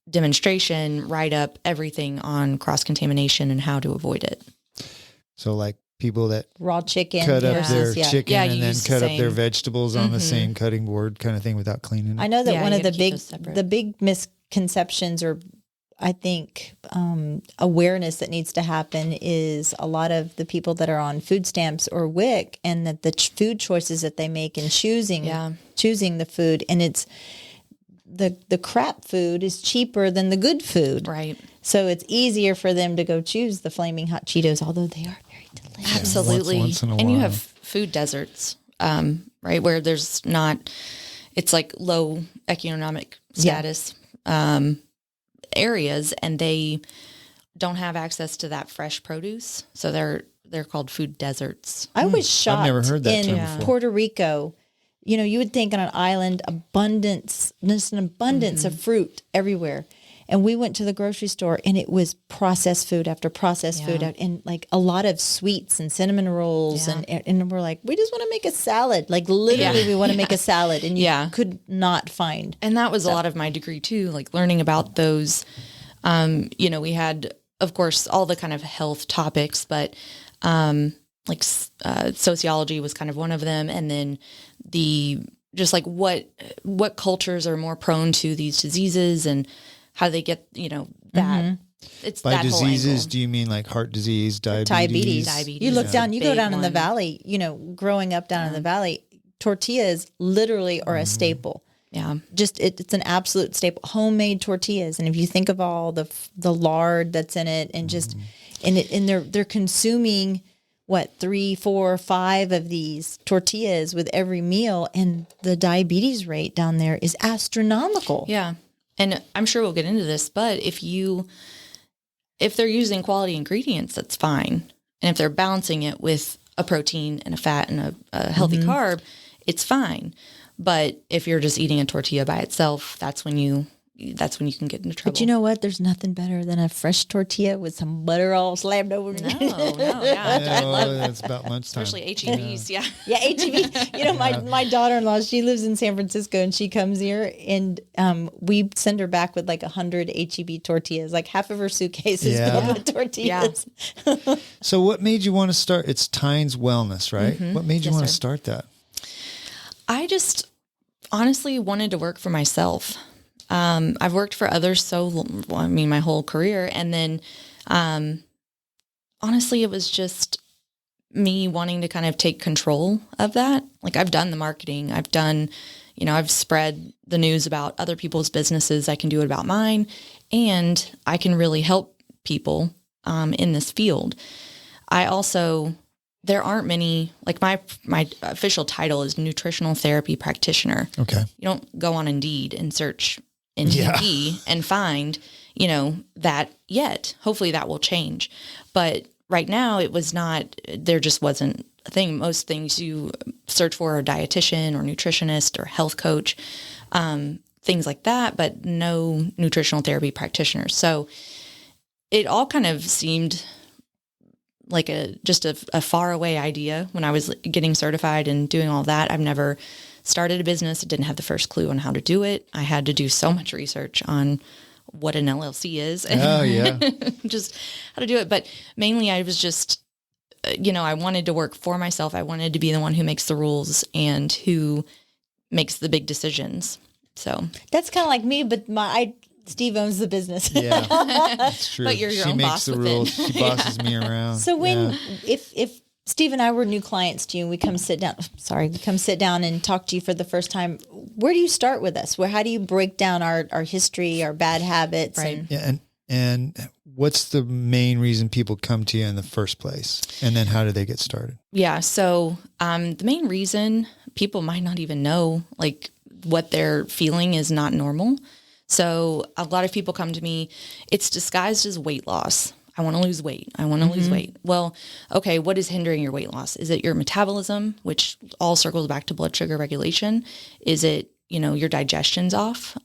demonstration, write up everything on cross-contamination and how to avoid it.
So like people that
Raw chicken
cut up their
versus,
chicken and
you
then
use the
cut up their
same-
vegetables on the same cutting board kind of thing without cleaning it.
I know that
Yeah,
one
you
of the
gotta keep
big,
those separate.
the big misconceptions or I think awareness that needs to happen is a lot of the people that are on food stamps or WIC and that the food choices that they make in choosing the food, and it's the crap food is cheaper than the good food.
Right.
So it's easier for them to go choose the flaming hot Cheetos, although they are very delicious.
Absolutely.
Once in a
and you
while.
have food deserts, right? Where there's not, it's like low economic status areas, and they don't have access to that fresh produce. So they're called food deserts.
I was shocked.
I've never heard that
in
term before.
Puerto Rico. You know, you would think on an island, there's an abundance of fruit everywhere. And we went to the grocery store and it was processed food after processed food and like a lot of sweets and cinnamon rolls. And we're like, we just want to make a salad. Like literally we want to make a salad, and you could not find.
And that was a lot of my degree too, like learning about those, you know, we had, of course, all the kind of health topics, but like sociology was kind of one of them. And then just like what cultures are more prone to these diseases and how they get, you know, that. It's
By
that
diseases,
whole angle.
do you mean like heart disease, diabetes?
You look down, you go
Big
down in the
one.
valley, you know, growing up down in the valley, tortillas literally are a staple.
Yeah.
Just it's an absolute staple. Homemade tortillas, and if you think of all the lard that's in it, and just and they're consuming what 3, 4, 5 of these tortillas with every meal, and the diabetes rate down there is astronomical.
Yeah. And I'm sure we'll get into this, but if they're using quality ingredients, that's fine. And if they're balancing it with a protein and a fat and a healthy carb, it's fine. But if you're just eating a tortilla by itself, that's when you can get into trouble.
But you know what? There's nothing better than a fresh tortilla with some butter all slammed over it.
It's about lunchtime.
Especially HEBs, yeah.
Yeah, HEB. You know, my daughter-in-law, she lives in San Francisco, and she comes here, and we send her back with like 100 HEB tortillas. Like half of her suitcase is filled with tortillas.
Yeah.
So what made you want to start? It's Tynes Wellness, right? What made you want to
sir.
start that?
I just honestly wanted to work for myself. I've worked for others my whole career. And then, honestly, it was just me wanting to kind of take control of that. Like I've done the marketing, I've spread the news about other people's businesses. I can do it about mine, and I can really help people in this field. There aren't many, like my official title is Nutritional Therapy Practitioner.
Okay.
You don't go on Indeed and search NTP and find, that yet. Hopefully that will change. But right now there just wasn't a thing. Most things you search for are dietitian or nutritionist or health coach, things like that, but no nutritional therapy practitioners. So it all kind of seemed like just a far away idea when I was getting certified and doing all that. I've never started a business. I didn't have the first clue on how to do it. I had to do so much research on what an LLC is and just how to do it. But mainly I was just, I wanted to work for myself. I wanted to be the one who makes the rules and who makes the big decisions. So
that's kind of like me, but Steve owns the business.
Yeah, that's true.
But you're your own boss.
She makes the rules. She bosses me around.
So if Steve and I were new clients to you and we come sit down and talk to you for the first time, where do you start with us? How do you break down our history, our bad habits?
Right.
And what's the main reason people come to you in the first place? And then how do they get started?
Yeah. So the main reason people might not even know, like, what they're feeling is not normal. So a lot of people come to me, it's disguised as weight loss. I want to lose weight. I want to lose weight. Well, okay, what is hindering your weight loss? Is it your metabolism, which all circles back to blood sugar regulation? Is it, your digestion's off?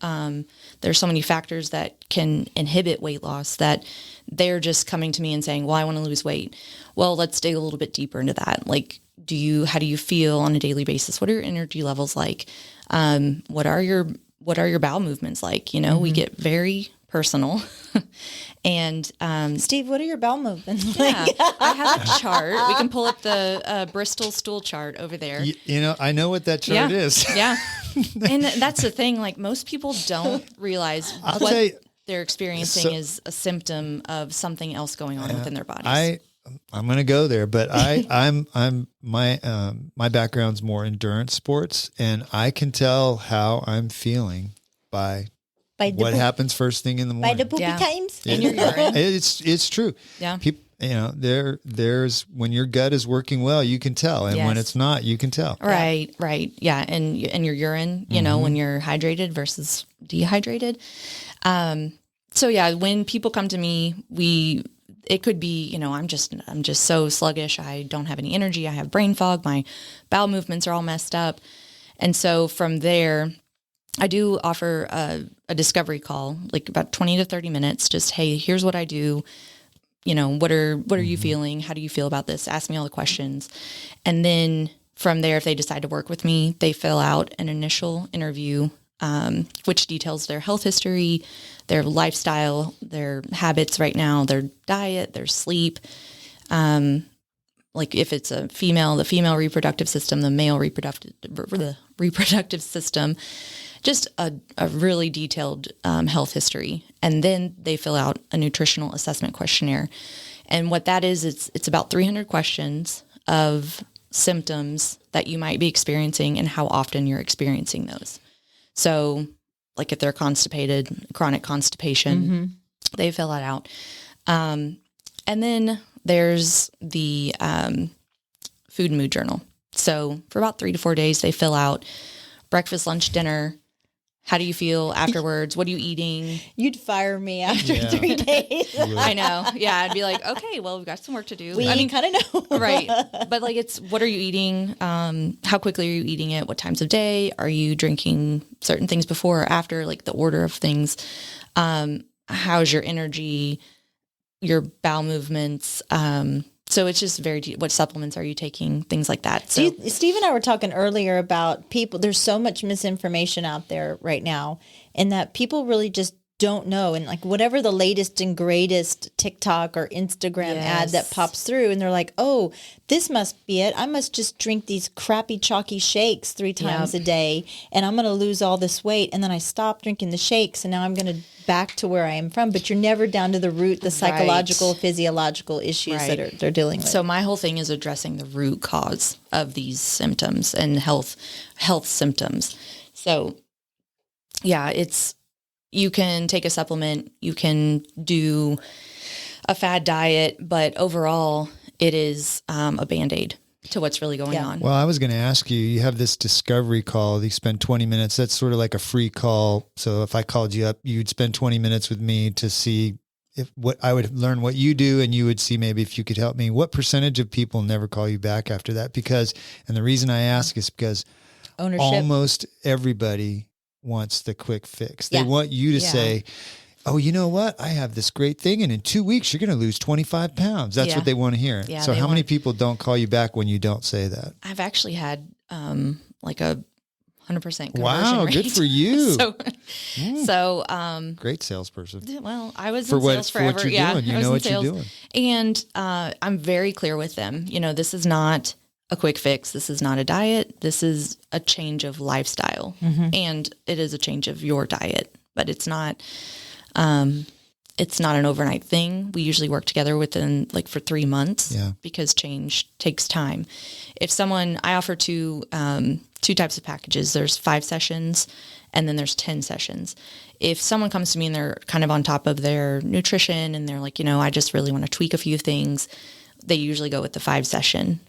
There's so many factors that can inhibit weight loss that they're just coming to me and saying, well, I want to lose weight. Well, let's dig a little bit deeper into that. Like, how do you feel on a daily basis? What are your energy levels like? What are your bowel movements like? We get very personal. And
Steve, what are your bowel movements?
Yeah, I have a chart. We can pull up the Bristol stool chart over there.
I know what that chart is.
Yeah. And that's the thing. Like, most people don't realize they're experiencing is a symptom of something else going on within their bodies.
I'm going to go there, but my background's more endurance sports, and I can tell how I'm feeling by what happens first thing in the morning.
By the poopy times
in your urine.
It's true.
Yeah.
People, there's when your gut is working well, you can tell, and when it's not, you can tell.
Right. Yeah. And your urine, when you're hydrated versus dehydrated. So yeah, when people come to me, it could be, I'm just so sluggish. I don't have any energy. I have brain fog. My bowel movements are all messed up. And so from there, I do offer a discovery call, like about 20 to 30 minutes. Just, hey, here's what I do. What are you feeling? How do you feel about this? Ask me all the questions. And then from there, if they decide to work with me, they fill out an initial interview, which details their health history, their lifestyle, their habits right now, their diet, their sleep. Like if it's a female, the female reproductive system, the male reproductive system, just a really detailed health history. And then they fill out a nutritional assessment questionnaire. And what that is, it's about 300 questions of symptoms that you might be experiencing and how often you're experiencing those. So like if they're constipated, chronic constipation, they fill that out. And then there's the food and mood journal. So for about 3 to 4 days, they fill out breakfast, lunch, dinner. How do you feel afterwards? What are you eating?
You'd fire me after 3 days.
I know. Yeah. I'd be like, okay, well, we've got some work to do.
We kind of know.
Right. But like, it's, what are you eating? How quickly are you eating it? What times of day? Are you drinking certain things before or after, like the order of things? How's your energy, your bowel movements? So it's just what supplements are you taking? Things like that. So
Steve and I were talking earlier about people. There's so much misinformation out there right now, and that people really just don't know. And like whatever the latest and greatest TikTok or Instagram ad that pops through, and they're like, oh, this must be it. I must just drink these crappy chalky shakes 3 times a day, and I'm going to lose all this weight. And then I stop drinking the shakes, and now I'm going to back to where I am from, but you're never down to the root, the psychological, physiological issues that they're dealing with.
So my whole thing is addressing the root cause of these symptoms and health symptoms. So yeah, you can take a supplement, you can do a fad diet, but overall it is a Band-Aid to what's really going on.
Well, I was going to ask you, you have this discovery call, you spend 20 minutes. That's sort of like a free call. So if I called you up, you'd spend 20 minutes with me to see what I would learn what you do, and you would see maybe if you could help me. What percentage of people never call you back after that? And the reason I ask is because almost everybody wants the quick fix. They want you to say, oh, you know what? I have this great thing, and in 2 weeks, you're going to lose 25 pounds. That's what they want to hear. Yeah, so how many people don't call you back when you don't say that?
I've actually had like a 100% conversion
rate. Good for you.
So
great salesperson.
Well, I was in sales forever.
For what you're doing. You know what you're doing.
And I'm very clear with them. This is not a quick fix. This is not a diet. This is a change of lifestyle. And it is a change of your diet, but it's not an overnight thing. We usually work together within for 3 months because change takes time. I offer two types of packages. There's 5 sessions and then there's 10 sessions. If someone comes to me and they're kind of on top of their nutrition and they're like, I just really want to tweak a few things, they usually go with the 5 session,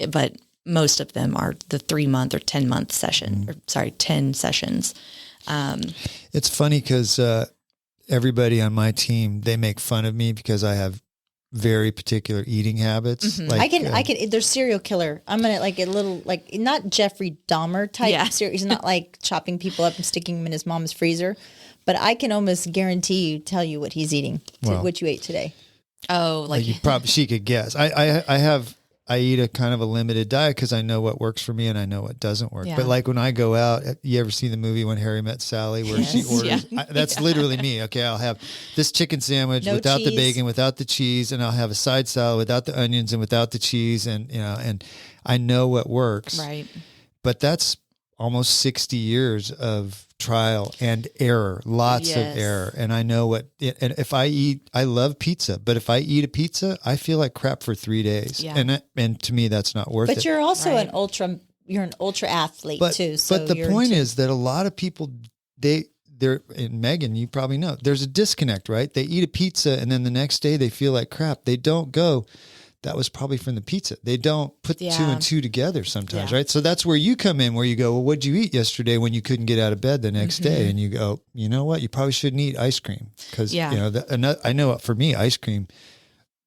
but most of them are the 3 month or 10-month session, 10 sessions.
It's funny because, everybody on my team, they make fun of me because I have very particular eating habits.
I can, there's serial killer. I'm going to a little, not Jeffrey Dahmer type. He's not chopping people up and sticking them in his mom's freezer, but I can almost tell you what he's eating, what you ate today.
Oh,
she could guess. I eat a kind of a limited diet because I know what works for me and I know what doesn't work. Yeah. But when I go out, you ever see the movie When Harry Met Sally where she orders? That's literally me. Okay, I'll have this chicken sandwich without the bacon, without the cheese, and I'll have a side salad without the onions and without the cheese, and and I know what works.
Right.
But that's almost 60 years of trial and error, lots of error. And I know and if I love pizza, but if I eat a pizza, I feel like crap for 3 days. Yeah. And to me, that's not worth it.
But you're also you're an ultra athlete too. So
but the point is that a lot of people, and Meghan, you probably know, there's a disconnect, right? They eat a pizza and then the next day they feel like crap. They don't go, that was probably from the pizza. They don't put 2 and 2 together sometimes, right? So that's where you come in, where you go, well, what'd you eat yesterday when you couldn't get out of bed the next day? And you go, you know what? You probably shouldn't eat ice cream because, I know for me, ice cream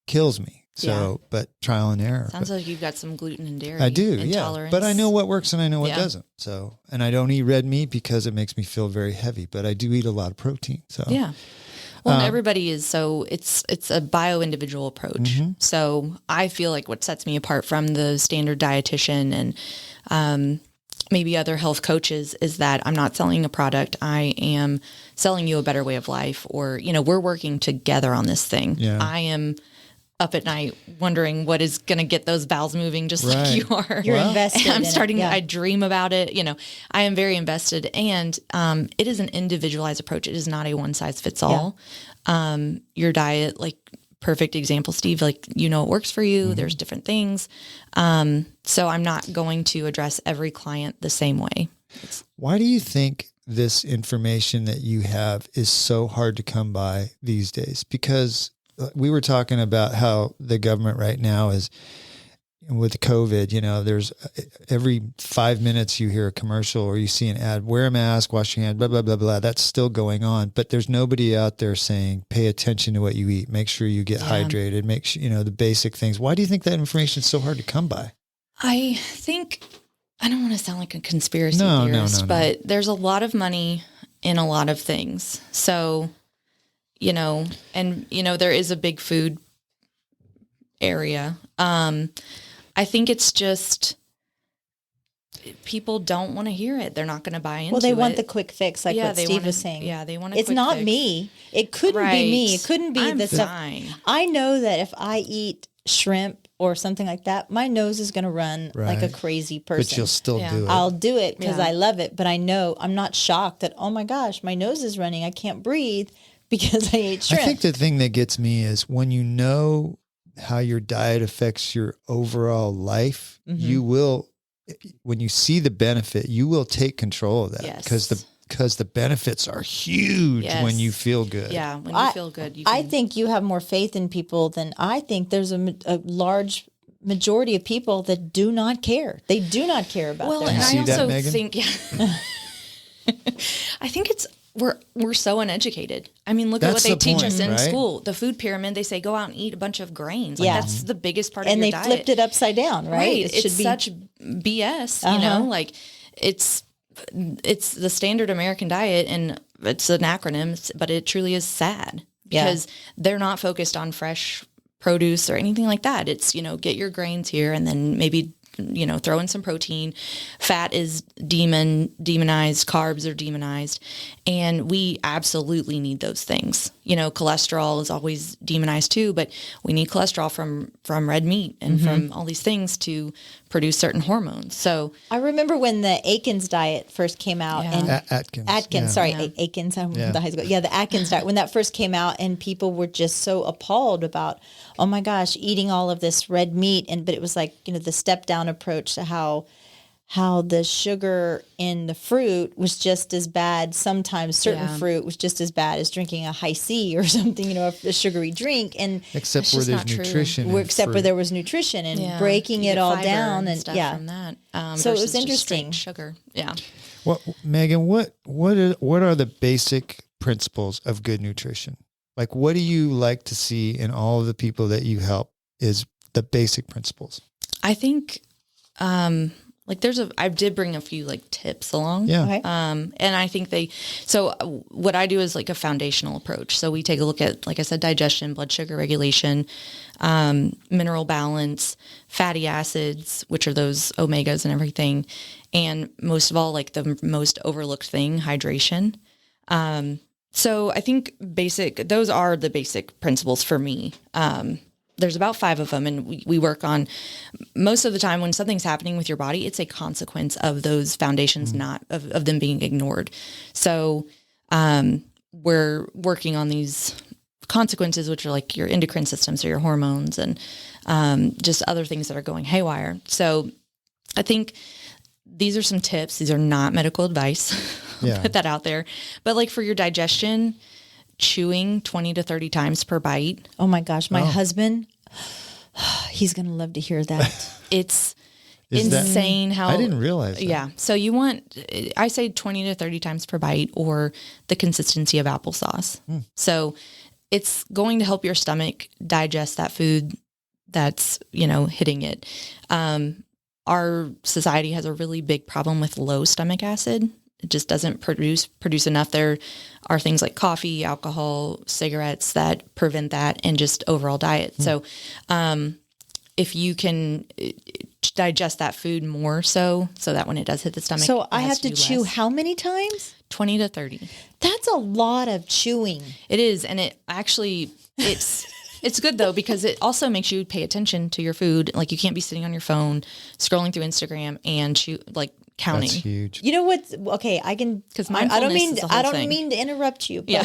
kills me. So, but trial and error.
Sounds like you've got some gluten and dairy.
I do,
intolerance.
But I know what works and I know what doesn't. So, and I don't eat red meat because it makes me feel very heavy, but I do eat a lot of protein. So,
yeah. Well, everybody is it's a bio-individual approach. So I feel like what sets me apart from the standard dietitian and maybe other health coaches is that I'm not selling a product. I am selling you a better way of life, or, we're working together on this thing. Yeah. I am up at night wondering what is going to get those bowels moving, just like you are.
You're invested.
I'm starting. I dream about it. I am very invested, and it is an individualized approach. It is not a one size fits all. Your diet, perfect example, Steve. It works for you. There's different things. So I'm not going to address every client the same way.
Why do you think this information that you have is so hard to come by these days? Because we were talking about how the government right now is with COVID, there's every 5 minutes you hear a commercial or you see an ad, wear a mask, wash your hands, blah, blah, blah, blah. That's still going on, but there's nobody out there saying, pay attention to what you eat, make sure you get hydrated, make sure, the basic things. Why do you think that information is so hard to come by?
I think, I don't want to sound like a conspiracy theorist, but there's a lot of money in a lot of things. So, there is a big food area. I think it's just people don't want to hear it. They're not going to buy into it.
Well, they want the quick fix, what Steve was saying.
Yeah, they want a
It's
quick
not
fix.
Me. It couldn't be me. It couldn't be the stuff. I know that if I eat shrimp or something like that, my nose is going to run like a crazy person.
But you'll still do it.
I'll do it because I love it. But I know I'm not shocked that, oh my gosh, my nose is running. I can't breathe. because I ate shrimp.
I think the thing that gets me is when you know how your diet affects your overall life, you will, when you see the benefit, you will take control of that.
Yes.
Because the benefits are huge when you feel good.
Yeah, when you feel good.
I think you have more faith in people than I think. There's a large majority of people that do not care. They do not care about
well,
their
and
health.
see
I
that,
also
Megan?
think I think it's we're so uneducated. I mean, look
That's
at what they
the
teach
point,
us in
right?
school. The food pyramid, they say go out and eat a bunch of grains. Like,
Yeah.
that's the biggest part
And
of your
they
diet.
flipped it upside down, right?
Right.
It
It's
should be
such BS, you know, like it's the standard American diet, and it's an acronym, but it truly is sad because they're not focused on fresh produce or anything like that. It's, you know, get your grains here and then maybe, you know, throw in some protein. Fat is demonized, carbs are demonized, and we absolutely need those things. You know, cholesterol is always demonized too, but we need cholesterol from red meat and from all these things to produce certain hormones. So
I remember when the Atkins diet first came out, and
Atkins.
Atkins. I went to high school. Yeah, the Atkins diet. When that first came out, and people were just so appalled about, oh my gosh, eating all of this red meat, but it was like, you know, the step down approach to how the sugar in the fruit was just as bad. Sometimes certain fruit was just as bad as drinking a high C or something, you know, a sugary drink. And
Except where there's nutrition.
where there was nutrition and breaking
You
it
get
all
fiber
down
and stuff from that.
So it was
versus just
interesting.
straight sugar. Yeah.
Well, Megan, what are the basic principles of good nutrition? Like, what do you like to see in all of the people that you help is the basic principles?
I think, like I did bring a few like tips along.
Yeah.
Okay.
And I think what I do is like a foundational approach. So we take a look at, like I said, digestion, blood sugar regulation, mineral balance, fatty acids, which are those omegas and everything. And most of all, like the most overlooked thing, hydration. So I think those are the basic principles for me. There's about 5 of them, and we work on most of the time when something's happening with your body, it's a consequence of those foundations, not of them being ignored. So we're working on these consequences, which are like your endocrine systems or your hormones and just other things that are going haywire. So I think these are some tips. These are not medical advice.
Yeah.
Put that out there. But like for your digestion, chewing 20 to 30 times per bite.
Oh my gosh, my husband, he's going to love to hear that.
It's
Is that-
insane how
I didn't realize that.
Yeah. So you want, I say 20 to 30 times per bite, or the consistency of applesauce. So it's going to help your stomach digest that food that's, you know, hitting it. Our society has a really big problem with low stomach acid. It just doesn't produce enough. There are things like coffee, alcohol, cigarettes that prevent that, and just overall diet. So if you can digest that food more so that when it does hit the stomach,
So
it
I
has
have to
do
chew
less.
how many times?
20 to 30.
That's a lot of chewing.
It is. And it actually, it's good though, because it also makes you pay attention to your food. Like you can't be sitting on your phone, scrolling through Instagram and counting.
That's huge.
You know what? Okay, I can, because I don't
mindfulness is a whole
I don't
thing.
mean to interrupt you, but
Yeah.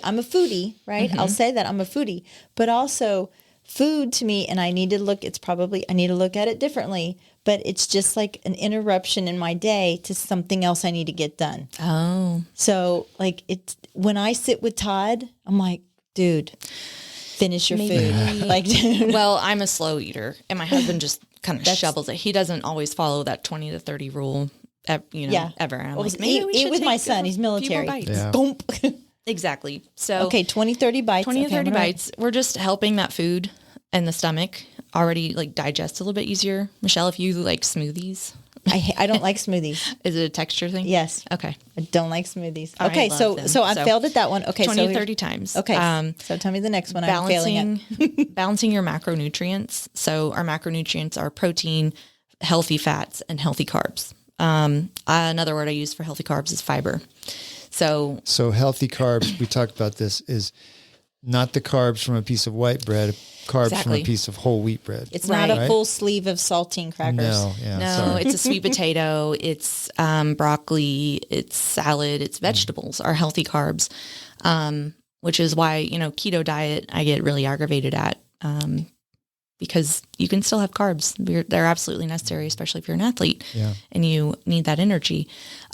I'm a foodie, right?
Mm-hmm.
I'll say that I'm a foodie, but also food to me, and I need to look at it differently, but it's just like an interruption in my day to something else I need to get done.
Oh,
So like when I sit with Todd, I'm like, dude, finish your food. Like, dude.
well, I'm a slow eater, and my husband just kind of shovels it. He doesn't always follow that 20 to 30 rule, ever. And I'm like, maybe we
eat
should
with my
take
son. He's
few more
military.
bites.
Yeah.
Gump.
Exactly. So
Okay, 20, 30 bites.
20 to
Okay,
30
I'm gonna-
bites. We're just helping that food and the stomach already like digest a little bit easier. Michelle, if you like smoothies,
I don't like smoothies.
is it a texture thing?
Yes.
Okay.
I don't like smoothies.
I
Okay,
love
so
them.
so I
So,
failed at that one. Okay,
20
so
to
here's-
30 times.
Okay, so tell me the next one. I'm failing at.
Balancing your macronutrients. So our macronutrients are protein, healthy fats, and healthy carbs. Another word I use for healthy carbs is fiber. So
So healthy carbs, we talked about this, is not the carbs from a piece of white bread, carbs from a piece of whole wheat bread.
It's not a full sleeve of saltine crackers.
No, it's a sweet potato, it's broccoli, it's salad, it's vegetables are healthy carbs, which is why, keto diet I get really aggravated at, because you can still have carbs. They're absolutely necessary, especially if you're an athlete and you need that energy.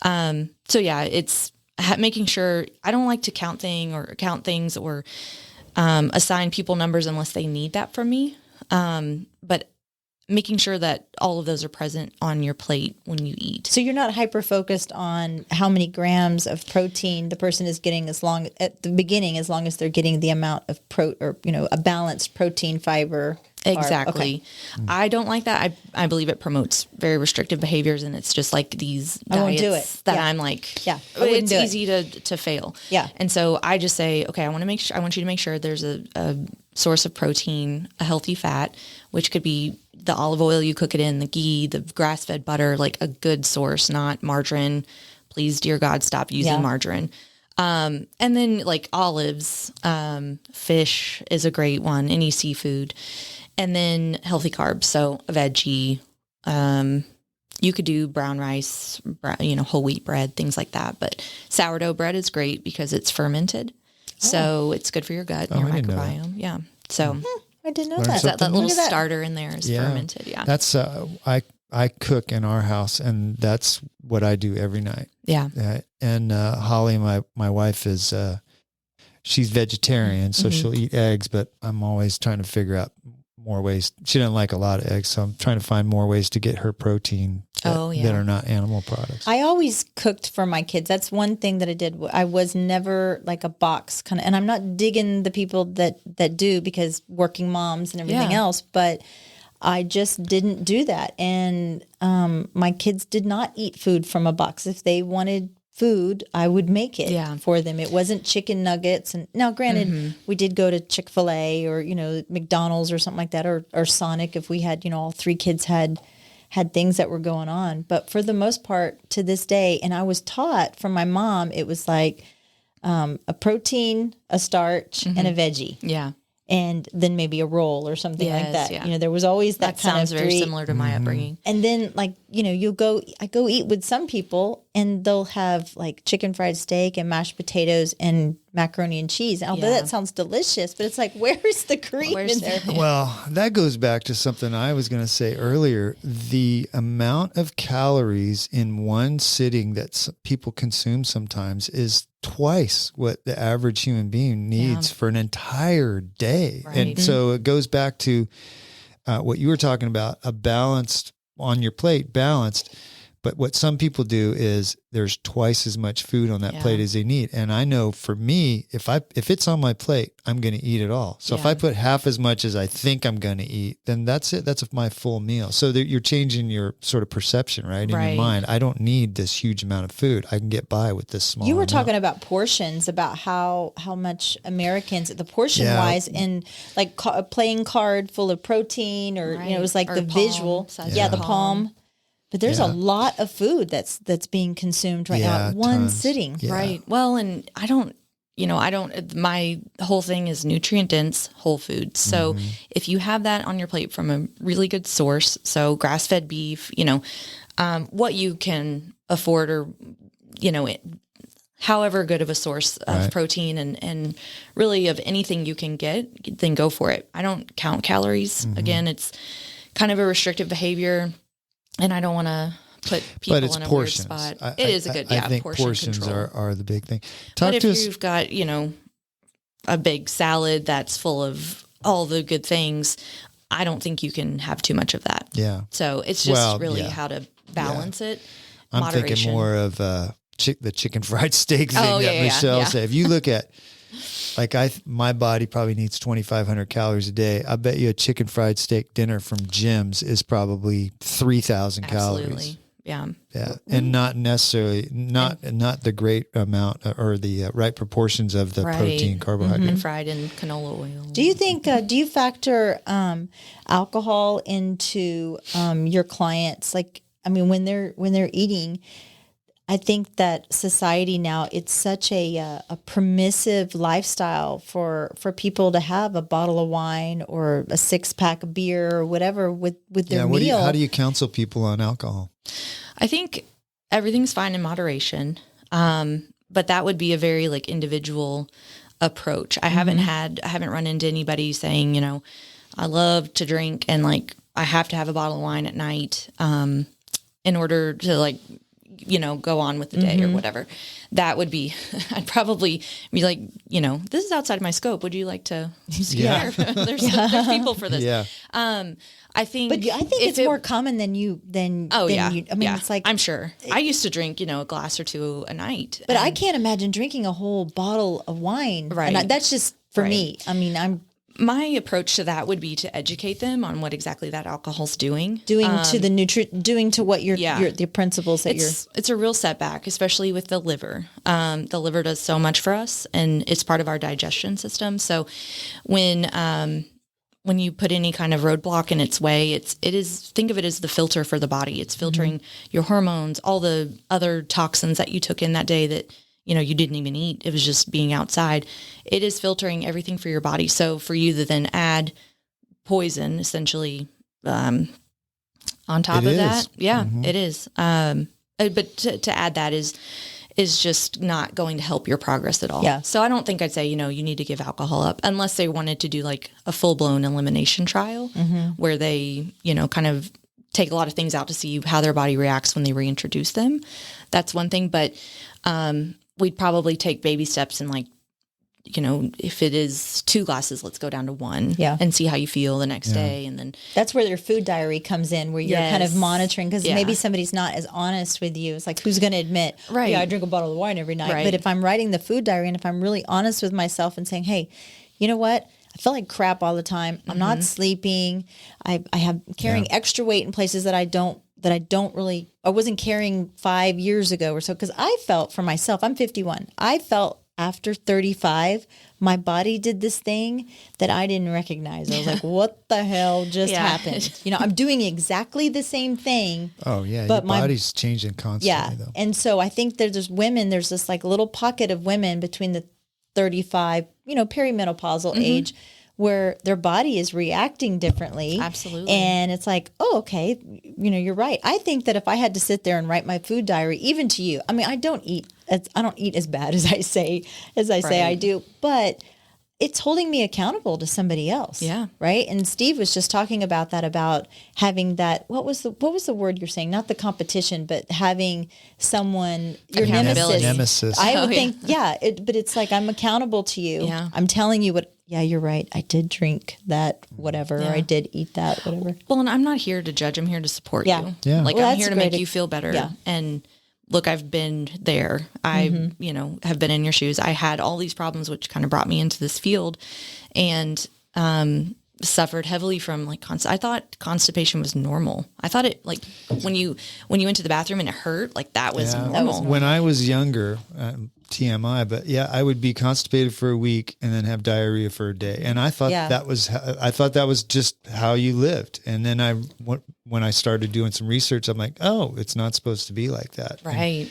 It's making sure. I don't like to count things or assign people numbers unless they need that from me. But making sure that all of those are present on your plate when you eat.
So you're not hyper focused on how many grams of protein the person is getting at the beginning, as long as they're getting the amount of a balanced protein, fiber.
Exactly. Okay. I don't like that. I believe it promotes very restrictive behaviors, and it's just like these diets
I won't do it.
That I'm like, it's easy to fail.
Yeah.
And so I just say, okay, I want you to make sure there's a source of protein, a healthy fat, which could be the olive oil you cook it in, the ghee, the grass-fed butter, like a good source, not margarine. Please, dear God, stop using margarine. And then like olives, fish is a great one, any seafood. And then healthy carbs, so a veggie. You could do brown rice, whole wheat bread, things like that. But sourdough bread is great because it's fermented, so it's good for your gut and your microbiome. Yeah. So
I didn't know that.
That little starter in there is fermented. Yeah.
That's I cook in our house, and that's what I do every night.
Yeah.
And Holly, my wife, is she's vegetarian, so she'll eat eggs, but I'm always trying to figure out more ways. She doesn't like a lot of eggs, so I'm trying to find more ways to get her protein that are not animal products.
I always cooked for my kids. That's one thing that I did. I was never like a box kind of, and I'm not digging the people that do, because working moms and everything else, but I just didn't do that. And my kids did not eat food from a box. If they wanted food, I would make it for them. It wasn't chicken nuggets. And now, granted, we did go to Chick-fil-A or, McDonald's or something like that, or Sonic if we had, all three kids had things that were going on. But for the most part, to this day, and I was taught from my mom, it was like a protein, a starch, and a veggie.
Yeah.
And then maybe a roll or something like that. Yeah. There was always that kind
sounds
of
very similar to my upbringing.
And then I go eat with some people and they'll have like chicken fried steak and mashed potatoes and macaroni and cheese. Although that sounds delicious, but it's like, where's the cream in there?
Well, that goes back to something I was going to say earlier. The amount of calories in one sitting that people consume sometimes is twice what the average human being needs for an entire day. Right. And so it goes back to what you were talking about, a balanced on your plate, balanced. But what some people do is there's twice as much food on that plate as they need. And I know for me, if it's on my plate, I'm going to eat it all. So if I put half as much as I think I'm going to eat, then that's it. That's my full meal. So you're changing your sort of perception, right? In your mind. I don't need this huge amount of food. I can get by with this small
You were
amount.
talking about portions, about how much Americans, the portion wise, and like playing card full of protein, or, it was like the visual. The palm. But there's a lot of food that's being consumed right now at one sitting.
Yeah.
Right. Well, and my whole thing is nutrient dense whole foods. So if you have that on your plate from a really good source, so grass-fed beef, what you can afford, or, however good of a source of protein and really of anything you can get, then go for it. I don't count calories. Again, it's kind of a restrictive behavior. And I don't want to put people in a
portions.
weird spot. It is a good,
I think portions
control.
are the big thing.
But if you've got, a big salad that's full of all the good things, I don't think you can have too much of that.
Yeah.
So it's just how to balance it.
I'm
Moderation.
thinking more of the chicken fried steak thing that Michelle said. If you look at, my body probably needs 2,500 calories a day. I bet you a chicken fried steak dinner from Jim's is probably 3,000 calories.
Yeah.
Yeah. And not necessarily, not the great amount or the right proportions of the protein, carbohydrate.
And fried in canola oil.
Do you think, do you factor alcohol into your clients? When they're eating, I think that society now, it's such a permissive lifestyle for people to have a bottle of wine or a 6-pack of beer or whatever with their meal.
How do you counsel people on alcohol?
I think everything's fine in moderation. But that would be a very like individual approach. I haven't run into anybody saying, you know, I love to drink and like I have to have a bottle of wine at night in order to like, you know, go on with the day or whatever. That would be, I'd probably be like, you know, this is outside of my scope. Would you like to see here? There's people for this.
Yeah.
I think,
but I think it's more common than you. I mean, it's like,
I'm sure I used to drink, you know, a glass or two a night,
but I can't imagine drinking a whole bottle of wine.
Right.
And that's just for me. I mean,
my approach to that would be to educate them on what exactly that alcohol's doing to what the principles that it's a real setback, especially with the liver. The liver does so much for us and it's part of our digestion system. So when you put any kind of roadblock in its way, think of it as the filter for the body. It's filtering your hormones, all the other toxins that you took in that day that, you know, you didn't even eat. It was just being outside. It is filtering everything for your body. So for you to then add poison essentially on top of that. Yeah, it is. But to add that is just not going to help your progress at all.
Yeah.
So I don't think I'd say, you know, you need to give alcohol up unless they wanted to do like a full-blown elimination trial where they, you know, kind of take a lot of things out to see how their body reacts when they reintroduce them. That's one thing. But we'd probably take baby steps and like, you know, if it is 2 glasses, let's go down to 1 and see how you feel the next day. And then
that's where their food diary comes in, where you're kind of monitoring, because maybe somebody's not as honest with you. It's like, who's going to admit, I drink a bottle of wine every night. Right. But if I'm writing the food diary and if I'm really honest with myself and saying, hey, you know what? I feel like crap all the time. I'm not sleeping. I have carrying extra weight in places that I wasn't carrying 5 years ago or so. Because I felt for myself, I'm 51. I felt after 35, my body did this thing that I didn't recognize. I was like, what the hell just happened? You know, I'm doing exactly the same thing.
Oh, yeah. But your body's changing constantly, though.
And so I think there's this like little pocket of women between the 35, you know, perimenopausal age, where their body is reacting differently.
Absolutely.
And it's like, oh, okay, you know, you're right. I think that if I had to sit there and write my food diary, even to you, I mean, I don't eat as bad as I say I do, but it's holding me accountable to somebody else.
Yeah.
Right. And Steve was just talking about that, about having that, what was the word you're saying? Not the competition, but having someone, your nemesis. I would think, but it's like, I'm accountable to you.
Yeah.
I'm telling you what, you're right. I did drink that, whatever, or I did eat that, whatever.
Well, and I'm not here to judge. I'm here to support you.
Yeah.
Like, I'm here to make you feel better. Yeah. And look, I've been there. I, you know, have been in your shoes. I had all these problems, which kind of brought me into this field, and suffered heavily from like I thought constipation was normal. I thought it, like, when you went to the bathroom and it hurt, like that was normal.
When I was younger, TMI, but I would be constipated for a week and then have diarrhea for a day, and I thought that was just how you lived. And then when I started doing some research, I'm like, oh, it's not supposed to be like that.
Right.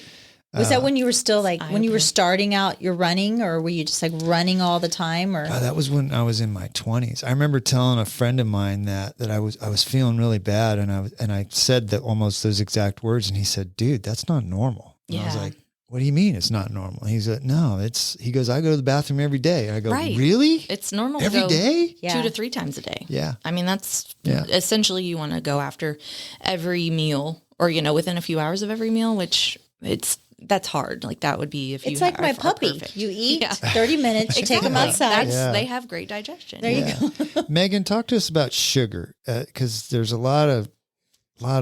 Was that when you were still like, when you were starting out your running, or were you just like running all the time? Or
that was when I was in my 20s. I remember telling a friend of mine that I was feeling really bad, and I said that almost those exact words, and he said, dude, that's not normal. And I was like, what do you mean it's not normal? He said, no, he goes, I go to the bathroom every day. I go, really?
It's normal
every
to go
day?
2 to 3 times a day.
Yeah.
I mean, that's essentially, you want to go after every meal, or, you know, within a few hours of every meal, which that's hard. Like, that would be if you.
It's like my puppy.
Perfect.
You eat 30 minutes, you take them outside.
They have great digestion.
There you go.
Meghan, talk to us about sugar, because there's a lot of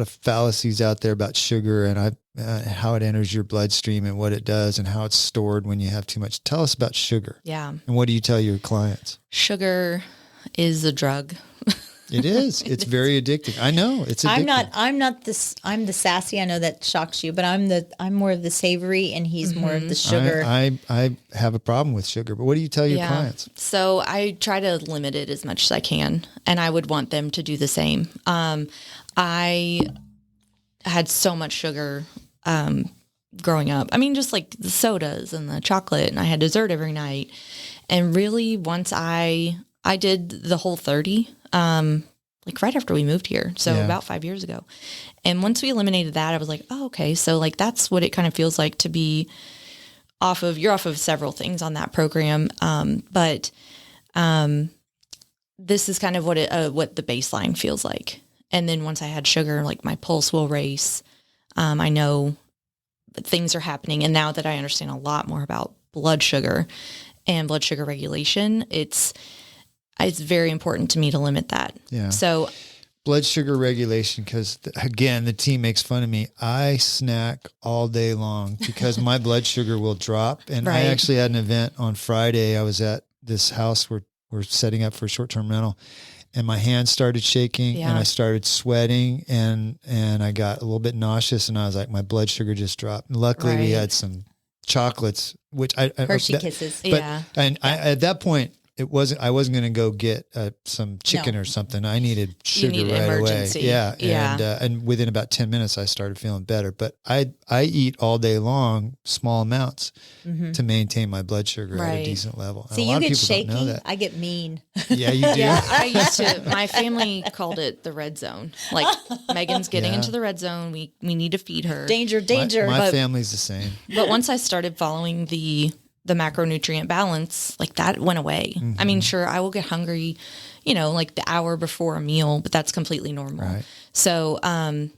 fallacies out there about sugar, and how it enters your bloodstream and what it does and how it's stored when you have too much. Tell us about sugar.
Yeah.
And what do you tell your clients?
Sugar is a drug.
It is. It's very addicting. I know it's addicting.
I'm the sassy. I know that shocks you, but I'm more of the savory, and he's more of the sugar.
I have a problem with sugar, but what do you tell your clients?
So I try to limit it as much as I can, and I would want them to do the same. I had so much sugar growing up. I mean, just like the sodas and the chocolate, and I had dessert every night. And really, once I did the Whole30, like right after we moved here, so about 5 years ago. And once we eliminated that, I was like, oh, okay. So like, that's what it kind of feels like to be you're off of several things on that program. But this is kind of what the baseline feels like. And then once I had sugar, like my pulse will race. I know things are happening. And now that I understand a lot more about blood sugar and blood sugar regulation, it's very important to me to limit that.
Yeah.
So
blood sugar regulation, because again, the team makes fun of me. I snack all day long because my blood sugar will drop. And I actually had an event on Friday. I was at this house where we're setting up for a short-term rental, and my hands started shaking and I started sweating and I got a little bit nauseous, and I was like, my blood sugar just dropped. And luckily we had some chocolates, which
Hershey Kisses.
But, and I, at that point, I wasn't going to go get some chicken or something. I needed sugar right
emergency.
away. Yeah. And within about 10 minutes, I started feeling better. But I eat all day long, small amounts to maintain my blood sugar at a decent level.
See, you get shaky. I get mean.
Yeah, you do.
Yeah, I used to. My family called it the red zone. Like, Megan's getting into the red zone. We need to feed her.
Danger.
My family's the same.
But once I started following the macronutrient balance, like that went away. I mean, sure, I will get hungry, like the hour before a meal, but that's completely normal.
Right.
So,
on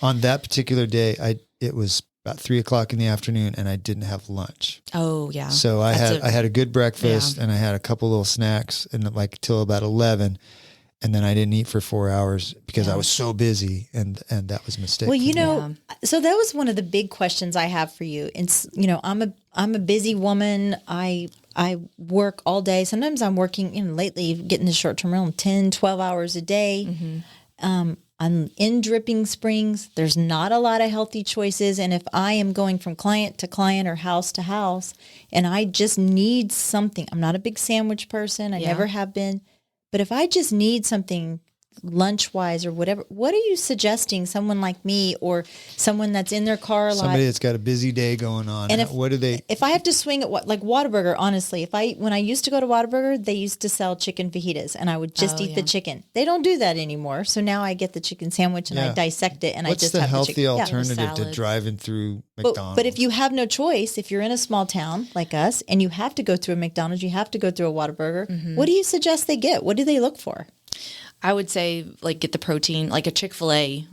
that particular day, it was about 3:00 in the afternoon and I didn't have lunch.
Oh yeah.
So I had a good breakfast and I had a couple little snacks and like till about 11. And then I didn't eat for 4 hours because I was so busy, and that was a mistake.
Well, so that was one of the big questions I have for you. And I'm a busy woman. I work all day. Sometimes I'm working, lately getting the short-term rental 10, 12 hours a day. I'm in Dripping Springs. There's not a lot of healthy choices. And if I am going from client to client or house to house, and I just need something, I'm not a big sandwich person. I never have been. But if I just need something lunch-wise or whatever, what are you suggesting someone like me or someone that's in their car a lot?
Somebody that's got a busy day going on.
And
what do they?
If I have to swing at like Whataburger, honestly, when I used to go to Whataburger, they used to sell chicken fajitas, and I would just eat the chicken. They don't do that anymore. So now I get the chicken sandwich and I dissect it, and I just have the chicken.
What's the healthy alternative to driving through McDonald's?
But if you have no choice, if you're in a small town like us and you have to go through a McDonald's, you have to go through a Whataburger, what do you suggest they get? What do they look for?
I would say like get the protein, like a Chick-fil-A.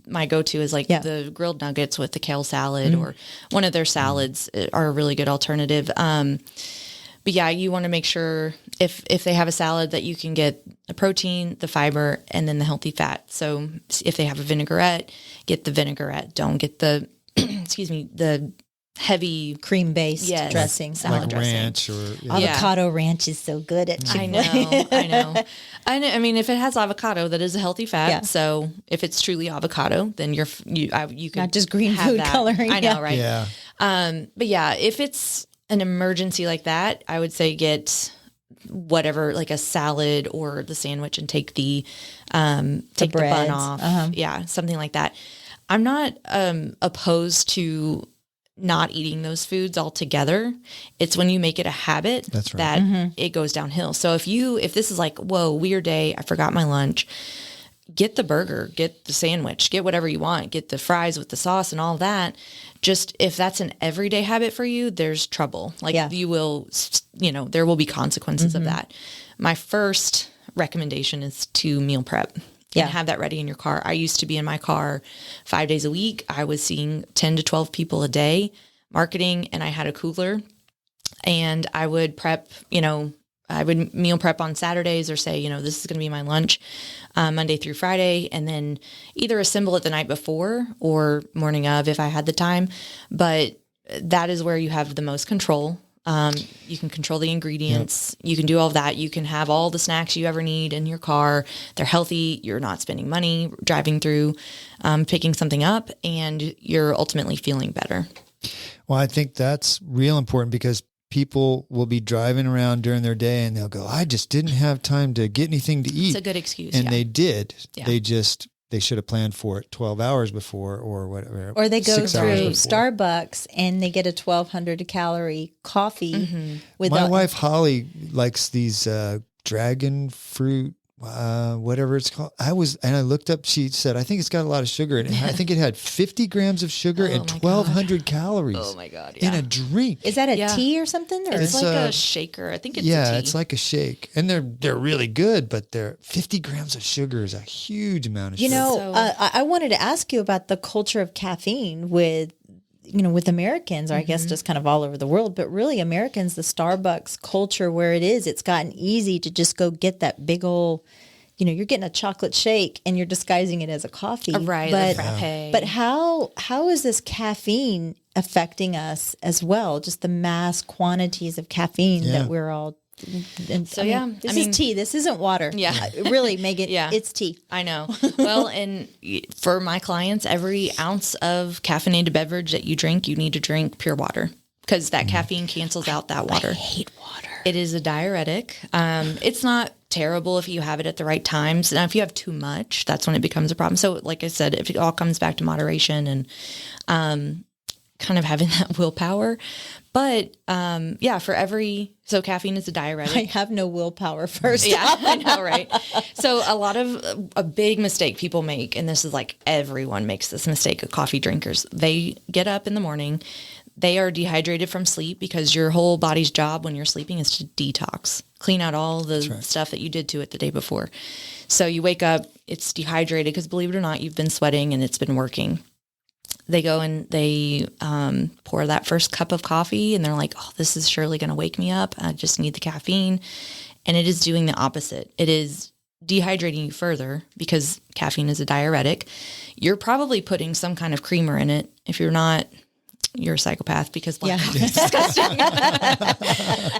My go-to is like the grilled nuggets with the kale salad or one of their salads are a really good alternative. But yeah, you want to make sure if they have a salad that you can get the protein, the fiber, and then the healthy fat. So if they have a vinaigrette, get the vinaigrette. Don't get the, the heavy
cream-based dressing,
salad dressing.
Ranch or
avocado ranch is so good at Chick-fil-A.
I know. I mean, if it has avocado, that is a healthy fat. Yeah. So if it's truly avocado, then you can
not just green food coloring.
I know, right?
Yeah.
But yeah, if it's an emergency like that, I would say get whatever, like a salad or the sandwich, and take the bun off. Yeah, something like that. I'm not opposed to not eating those foods altogether. It's when you make it a habit that it goes downhill. So if this is like, whoa, weird day, I forgot my lunch, get the burger, get the sandwich, get whatever you want, get the fries with the sauce and all that. Just if that's an everyday habit for you, there's trouble. Like you will, there will be consequences of that. My first recommendation is to meal prep. And have that ready in your car. I used to be in my car 5 days a week. I was seeing 10 to 12 people a day marketing, and I had a cooler, and I would prep, I would meal prep on Saturdays, or say, this is going to be my lunch Monday through Friday, and then either assemble it the night before or morning of if I had the time. But that is where you have the most control. You can control the ingredients. Yep. You can do all of that. You can have all the snacks you ever need in your car. They're healthy. You're not spending money driving through, picking something up, and you're ultimately feeling better.
Well, I think that's real important, because people will be driving around during their day and they'll go, I just didn't have time to get anything to eat.
It's a good excuse.
And they did.
Yeah.
They just they should have planned for it 12 hours before or whatever.
Or they go
6 hours
through
before.
Starbucks and they get a 1,200 calorie coffee.
My wife, Holly, likes these dragon fruit, whatever it's called. I looked up, she said, I think it's got a lot of sugar in it. I think it had 50 grams of sugar and 1,200 calories.
Oh my God.
In a drink.
Is that a tea or something? Or?
It's like a shaker. I think it's a tea.
It's like a shake. And they're really good, but 50 grams of sugar is a huge amount of sugar.
I wanted to ask you about the culture of caffeine with Americans, or I guess just kind of all over the world, but really Americans, the Starbucks culture where it's gotten easy to just go get that big old, you're getting a chocolate shake and you're disguising it as a coffee.
Right.
But how is this caffeine affecting us as well? Just the mass quantities of caffeine that we're all. And so this is tea. This isn't water.
Yeah,
really, Megan. It's tea.
I know. Well, and for my clients, every ounce of caffeinated beverage that you drink, you need to drink pure water because that caffeine cancels out that water.
I hate water.
It is a diuretic. It's not terrible if you have it at the right times. Now, if you have too much, that's when it becomes a problem. So, like I said, if it all comes back to moderation and kind of having that willpower. But so caffeine is a diuretic.
I have no willpower first.
Yeah, I know, right? So a big mistake people make, and this is like everyone makes this mistake of coffee drinkers. They get up in the morning, they are dehydrated from sleep because your whole body's job when you're sleeping is to detox, clean out all the stuff that you did to it the day before. So you wake up, it's dehydrated because believe it or not, you've been sweating and it's been working. They go and they pour that first cup of coffee and they're like, oh, this is surely going to wake me up. I just need the caffeine. And it is doing the opposite. It is dehydrating you further because caffeine is a diuretic. You're probably putting some kind of creamer in it. If you're not, you're a psychopath because black coffee is disgusting.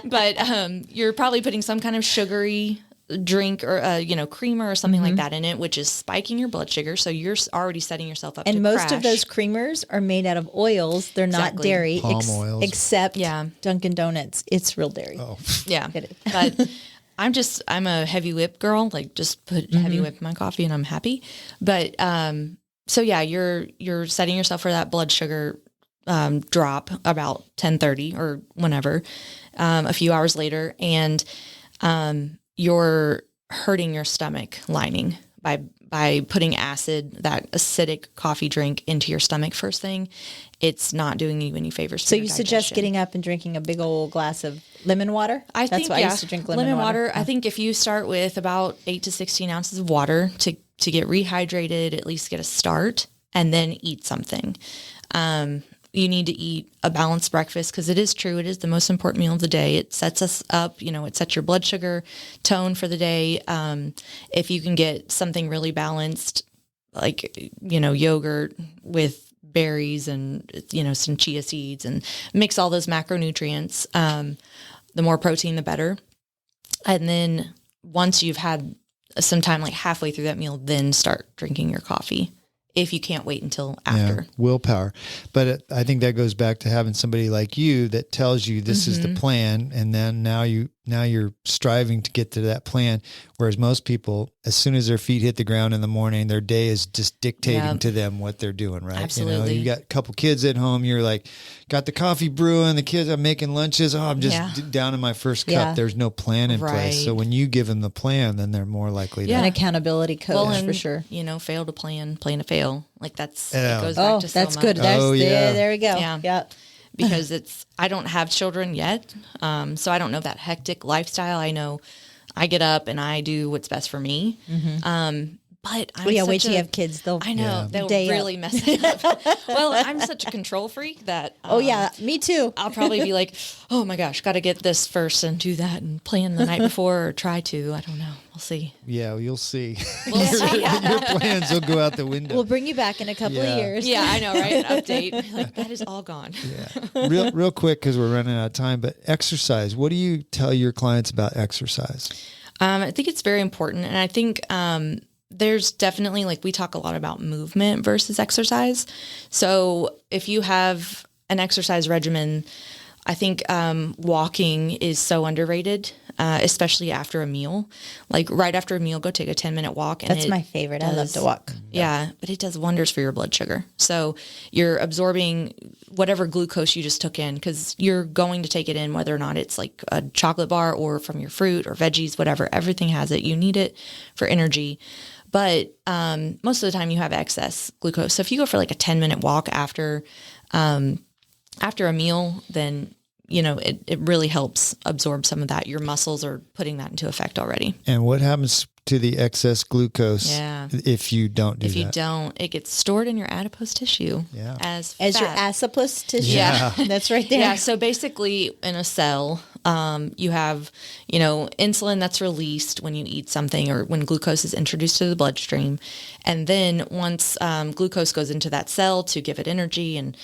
But you're probably putting some kind of sugary drink or creamer or something like that in it, which is spiking your blood sugar, so you're already setting yourself up to crash.
And most of those creamers are made out of oils. They're not dairy,
oils,
except Dunkin' Donuts. It's real dairy.
Oh
yeah. But I'm a heavy whip girl, like just put heavy whip in my coffee and I'm happy. But so yeah, you're setting yourself for that blood sugar drop about 10:30 or whenever, a few hours later, and you're hurting your stomach lining by putting that acidic coffee drink into your stomach first thing. It's not doing you any favors.
So you suggest getting up and drinking a big old glass of lemon water?
I think
I used to drink lemon water.
I think if you start with about 8 to 16 ounces of water to get rehydrated, at least get a start, and then eat something. You need to eat a balanced breakfast because it is true. It is the most important meal of the day. It sets us up, it sets your blood sugar tone for the day. If you can get something really balanced, like, yogurt with berries and, some chia seeds and mix all those macronutrients, the more protein, the better. And then once you've had some time, like halfway through that meal, then start drinking your coffee. If you can't wait until after.
Yeah, willpower. But I think that goes back to having somebody like you that tells you this is the plan. And then now you're striving to get to that plan. Whereas most people, as soon as their feet hit the ground in the morning, their day is just dictating to them what they're doing, right?
Absolutely.
You got a couple kids at home. You're like, got the coffee brewing, the kids, I'm making lunches. Oh, I'm just down in my first cup.
Yeah.
There's no plan in place. So when you give them the plan, then they're more likely to.
An accountability coach for sure.
Fail to plan to fail. Like that's,
Yeah.
it goes back to so
that's
much.
good. There we go.
Yeah. Because I don't have children yet. So I don't know that hectic lifestyle. I know I get up and I do what's best for me. But
wait till you have kids. They'll
really mess it up. Well, I'm such a control freak that.
Me too.
I'll probably be like, oh my gosh, got to get this first and do that and plan the night before or try to. I don't know. We'll see.
Yeah, you'll see.
We'll see.
Your plans will go out the window.
We'll bring you back in a couple of years.
Yeah, I know, right? An update. Like that is all gone.
Yeah. Real quick, because we're running out of time, but exercise. What do you tell your clients about exercise?
I think it's very important. And I think there's definitely, like, we talk a lot about movement versus exercise. So if you have an exercise regimen, I think walking is so underrated, especially after a meal. Like right after a meal, go take a 10-minute walk. And
That's my favorite. I love to walk.
Yeah, but it does wonders for your blood sugar. So you're absorbing whatever glucose you just took in, because you're going to take it in whether or not it's like a chocolate bar or from your fruit or veggies, whatever. Everything has it. You need it for energy. But most of the time you have excess glucose. So if you go for like a 10-minute walk after a meal, then it really helps absorb some of that. Your muscles are putting that into effect already.
And what happens to the excess glucose if you don't do that?
If you don't, it gets stored in your adipose tissue as fat.
As your adipose tissue.
Yeah.
That's right there.
Yeah. So basically in a cell, you have, insulin that's released when you eat something or when glucose is introduced to the bloodstream. And then once glucose goes into that cell to give it energy and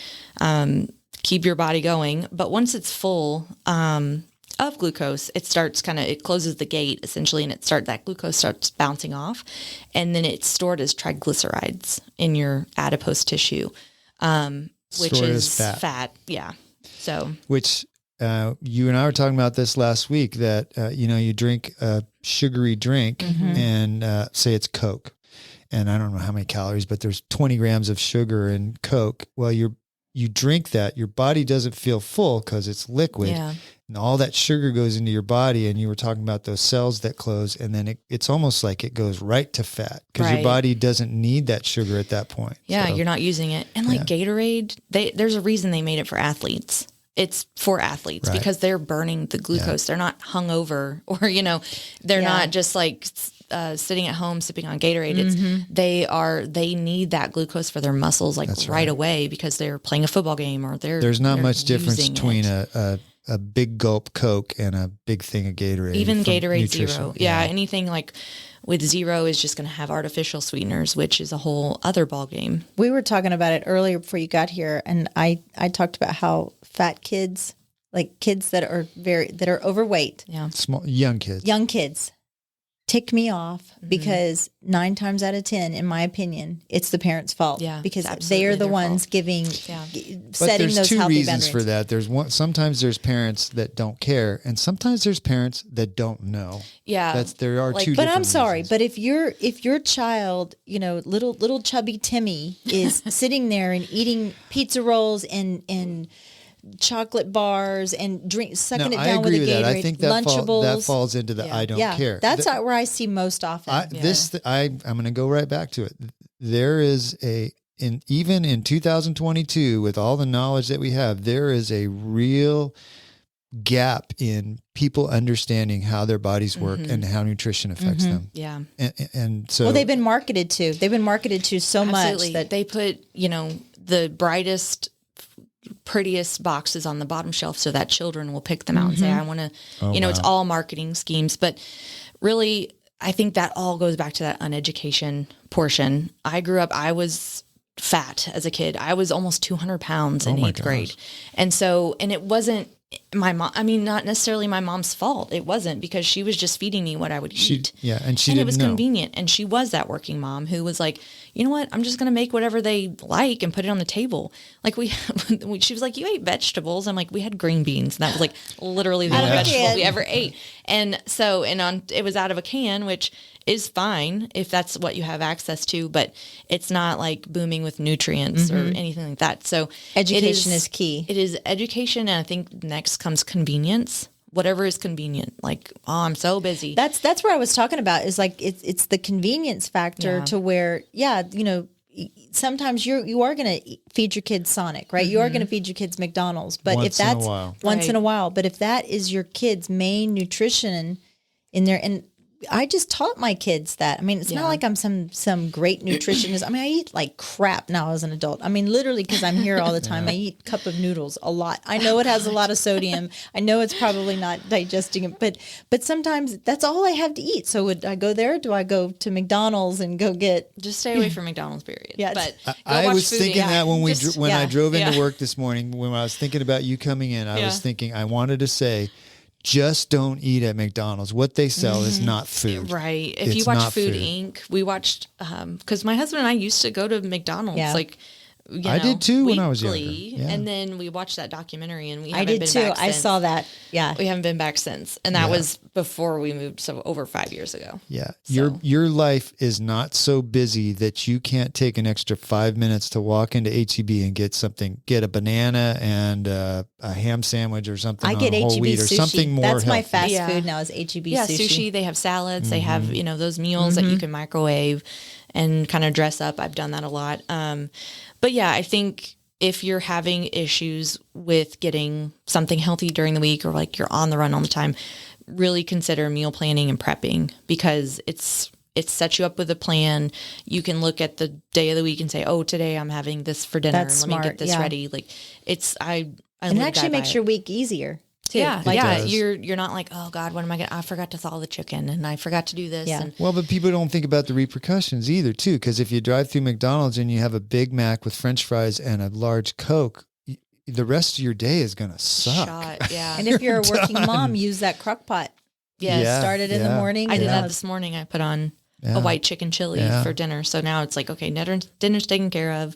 keep your body going. But once it's full of glucose, it closes the gate essentially, and that glucose starts bouncing off, and then it's stored as triglycerides in your adipose tissue, which is fat. Yeah. So
which you and I were talking about this last week, that you drink a sugary drink and say it's Coke, and I don't know how many calories, but there's 20 grams of sugar in Coke. Well, you drink that, your body doesn't feel full because it's liquid.
Yeah.
And all that sugar goes into your body, and you were talking about those cells that close, and then it's almost like it goes right to fat because your body doesn't need that sugar at that point.
Yeah, so, you're not using it. And like Gatorade, there's a reason they made it for athletes. It's for athletes because they're burning the glucose. They're not hungover or, they're not just like sitting at home sipping on Gatorade. It's they need that glucose for their muscles right away because they're playing a football game or there's not much difference
between a big gulp Coke and a big thing of Gatorade.
Even Gatorade Zero. Yeah. Anything like with zero is just going to have artificial sweeteners, which is a whole other ball game.
We were talking about it earlier before you got here, and I talked about how fat kids, like kids that are overweight,
young kids,
tick me off because 9 times out of 10, in my opinion, it's the parents' fault.
Yeah,
because they are the ones setting those healthy boundaries.
There's two reasons for that. There's one. Sometimes there's parents that don't care, and sometimes there's parents that don't know.
Yeah,
there are two.
But I'm
reasons.
sorry, but if your child, little chubby Timmy is sitting there and eating pizza rolls and chocolate bars and sucking it down with a Gatorade,
I think that falls into the I don't care.
That's where I see most often.
I'm going to go right back to it. There is even in 2022, with all the knowledge that we have, there is a real gap in people understanding how their bodies work and how nutrition affects them.
Yeah.
And so,
they've been marketed to. They've been marketed to so much that
they put, the brightest, prettiest boxes on the bottom shelf so that children will pick them out and say, I want to, it's all marketing schemes. But really, I think that all goes back to that uneducation portion. I grew up, I was fat as a kid. I was almost 200 pounds in 8th grade. And it wasn't my mom, not necessarily my mom's fault. It wasn't, because she was just feeding me what I would eat.
And
it was convenient. And she was that working mom who was like, you know what? I'm just going to make whatever they like and put it on the table. Like she was like, you ate vegetables. I'm like, we had green beans. And that was like literally the only vegetable we ever ate. And so, it was out of a can, which is fine if that's what you have access to, but it's not like booming with nutrients or anything like that. So
education is key.
It is education. And I think next comes convenience. Whatever is convenient, like, I'm so busy.
That's where I was talking about, is like, it's the convenience factor to where, sometimes you are going to feed your kids Sonic, right? You are going to feed your kids McDonald's, but
once in a while,
but if that is your kid's main nutrition in there, and I just taught my kids that. It's not like I'm some great nutritionist. I eat like crap now as an adult. Literally, because I'm here all the time. I eat a cup of noodles a lot. I know it has a lot of sodium. I know it's probably not digesting it, but sometimes that's all I have to eat. So would I go there? Do I go to McDonald's and go get?
Just stay away from McDonald's, period.
Yeah,
but
I was thinking that when I drove into work this morning, when I was thinking about you coming in, I was thinking I wanted to say, just don't eat at McDonald's. What they sell is not food.
Right. If you watch Food Inc., we watched, because my husband and I used to go to McDonald's like
I did too when I was younger.
weekly.
Yeah.
And then we watched that documentary, and we
I
haven't
did
been
too.
back
I
since.
saw that. Yeah.
We haven't been back since. And that was before we moved, so over 5 years ago.
Yeah.
So.
Your life is not so busy that you can't take an extra 5 minutes to walk into HEB and get a banana and a ham sandwich or something.
I get
on whole
HEB
wheat or
sushi.
something more
That's my
healthy.
fast
Yeah.
food now is HEB
Yeah,
sushi.
sushi. They have salads. They have, those meals that you can microwave and kind of dress up. I've done that a lot. But yeah, I think if you're having issues with getting something healthy during the week, or like you're on the run all the time, really consider meal planning and prepping, because it sets you up with a plan. You can look at the day of the week and say, oh, today I'm having this for dinner.
That's
and let me get
smart,
this
yeah.
ready. Like I
and it
live
actually
die by
makes
it.
your week easier too.
Yeah,
Like,
does.
You're not like, oh God, what am I gonna? I forgot to thaw the chicken, and I forgot to do this.
Yeah.
And
Well, but people don't think about the repercussions either, too, because if you drive through McDonald's and you have a Big Mac with French fries and a large Coke, the rest of your day is going to suck.
shot, yeah.
And if you're a working
done.
mom, use that crock pot.
Yes.
Yeah.
Start it in the morning.
I did
and
that this morning. I put on
Yeah.
a white chicken chili
Yeah.
for dinner. So now it's like, okay, dinner's taken care of.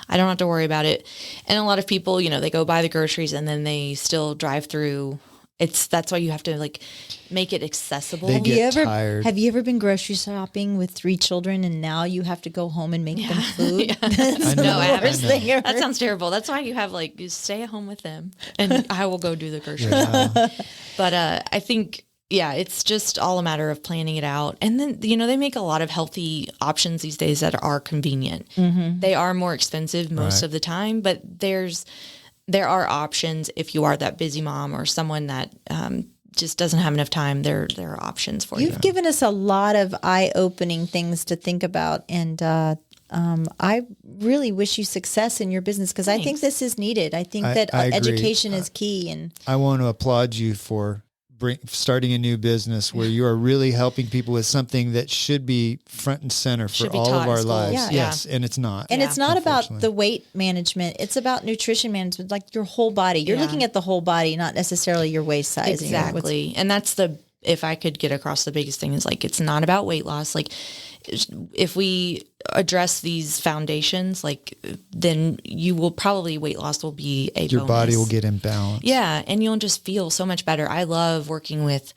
I don't have to worry about it. And a lot of people, they go buy the groceries and then they still drive through. That's why you have to like make it accessible.
They
Have you
get
ever
tired.
have you ever been grocery shopping with 3 children and now you have to go home and make them food? That's
I
the
know, I
worst
know.
thing ever.
That sounds terrible. That's why you have you stay at home with them, and I will go do the groceries.
Yeah.
But I think, it's just all a matter of planning it out. And then, they make a lot of healthy options these days that are convenient. They are more expensive most
Right.
of the time, but there are options if you are that busy mom or someone that just doesn't have enough time. There are options for you.
You've given us a lot of eye-opening things to think about, and I really wish you success in your business, because I think
Thanks.
this is needed. I think
I
that
agree.
education is key. And
I want to applaud you for starting a new business where you are really helping people with something that should be front and center for
Should be
all
taught
of
in
our
schools.
lives.
Yeah.
Yes, and it's not.
And it's not about
Unfortunately.
the weight management. It's about nutrition management, like your whole body. You're
Yeah.
looking at the whole body, not necessarily your waist size.
Exactly. And that's if I could get across, the biggest thing is it's not about weight loss. If we address these foundations, then weight loss will be a
Your
bonus.
body will get imbalanced.
Yeah. And you'll just feel so much better. I love working with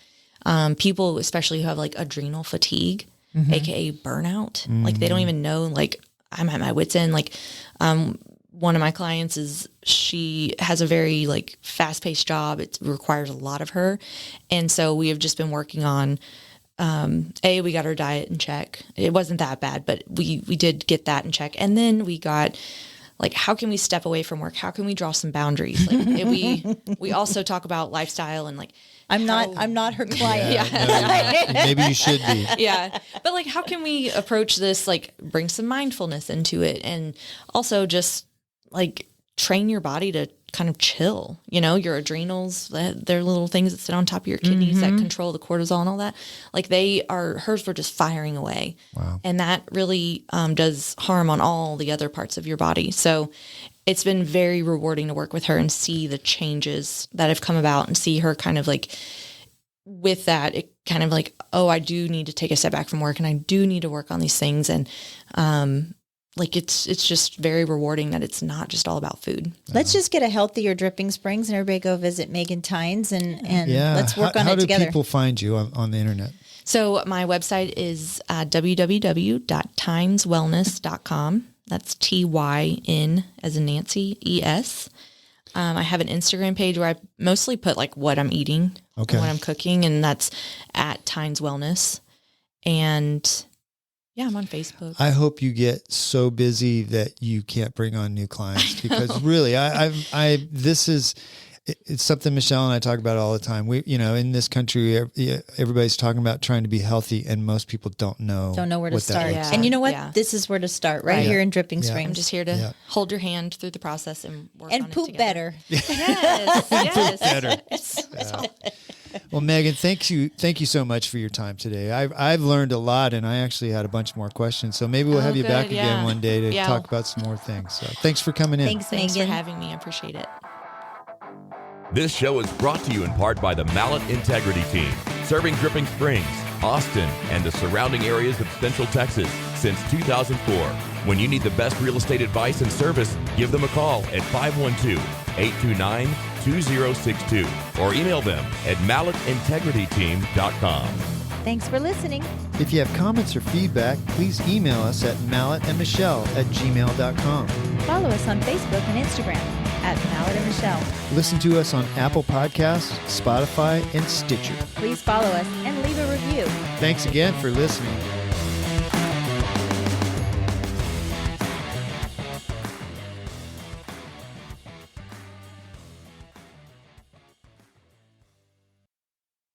people, especially who have adrenal fatigue, AKA burnout. They don't even know, I'm at my wit's end. One of my clients she has a very fast-paced job. It requires a lot of her. And so we have just been working on, we got our diet in check. It wasn't that bad, but we did get that in check. And then we got how can we step away from work? How can we draw some boundaries? We also talk about lifestyle and
I'm not her client.
No, maybe you should be.
yeah. But how can we approach this? Bring some mindfulness into it, and also just train your body to kind of chill. Your adrenals, they're little things that sit on top of your kidneys that control the cortisol and all that. Hers were just firing away.
Wow.
And that really does harm on all the other parts of your body. So it's been very rewarding to work with her and see the changes that have come about, and see her kind of with that, it kind of oh, I do need to take a step back from work, and I do need to work on these things. And it's just very rewarding that it's not just all about food.
Let's just get a healthier Dripping Springs, and everybody go visit Meghan Tynes and
Yeah.
let's work on
how
it together.
How do people find you on the internet?
So my website is www.tyneswellness.com. That's TYN as in Nancy, ES. I have an Instagram page where I mostly put what I'm eating,
Okay.
and what I'm cooking, and that's at Tynes Wellness. And yeah, I'm on Facebook.
I hope you get so busy that you can't bring on new clients, because really, it's something Michelle and I talk about all the time. We, in this country, everybody's talking about trying to be healthy, and most people don't know
where to
what that
start.
looks
Yeah.
like.
And you know what?
Yeah.
This is where to start, right
Right.
here in Dripping
Yeah.
Springs.
I'm just here to
Yeah.
hold your hand through the process and work on
and
it
poop
together.
better.
Yes, yes.
better.
It's all-
Well, Meghan, thank you so much for your time today. I've learned a lot, and I actually had a bunch more questions. So maybe we'll have you back
good,
again
yeah.
one day to
Yeah.
talk about some more things. So thanks for coming in.
Thanks,
Thanks for
Meghan.
having me. I appreciate it.
This show is brought to you in part by the Mallet Integrity Team, serving Dripping Springs, Austin, and the surrounding areas of Central Texas since 2004. When you need the best real estate advice and service, give them a call at 512-829-2062 or email them at malletintegrityteam.com.
Thanks for listening.
If you have comments or feedback, please email us at malletandmichelle@gmail.com.
Follow us on Facebook and Instagram at Mallet and Michelle.
Listen to us on Apple Podcasts, Spotify, and Stitcher.
Please follow us and leave a review.
Thanks again for listening.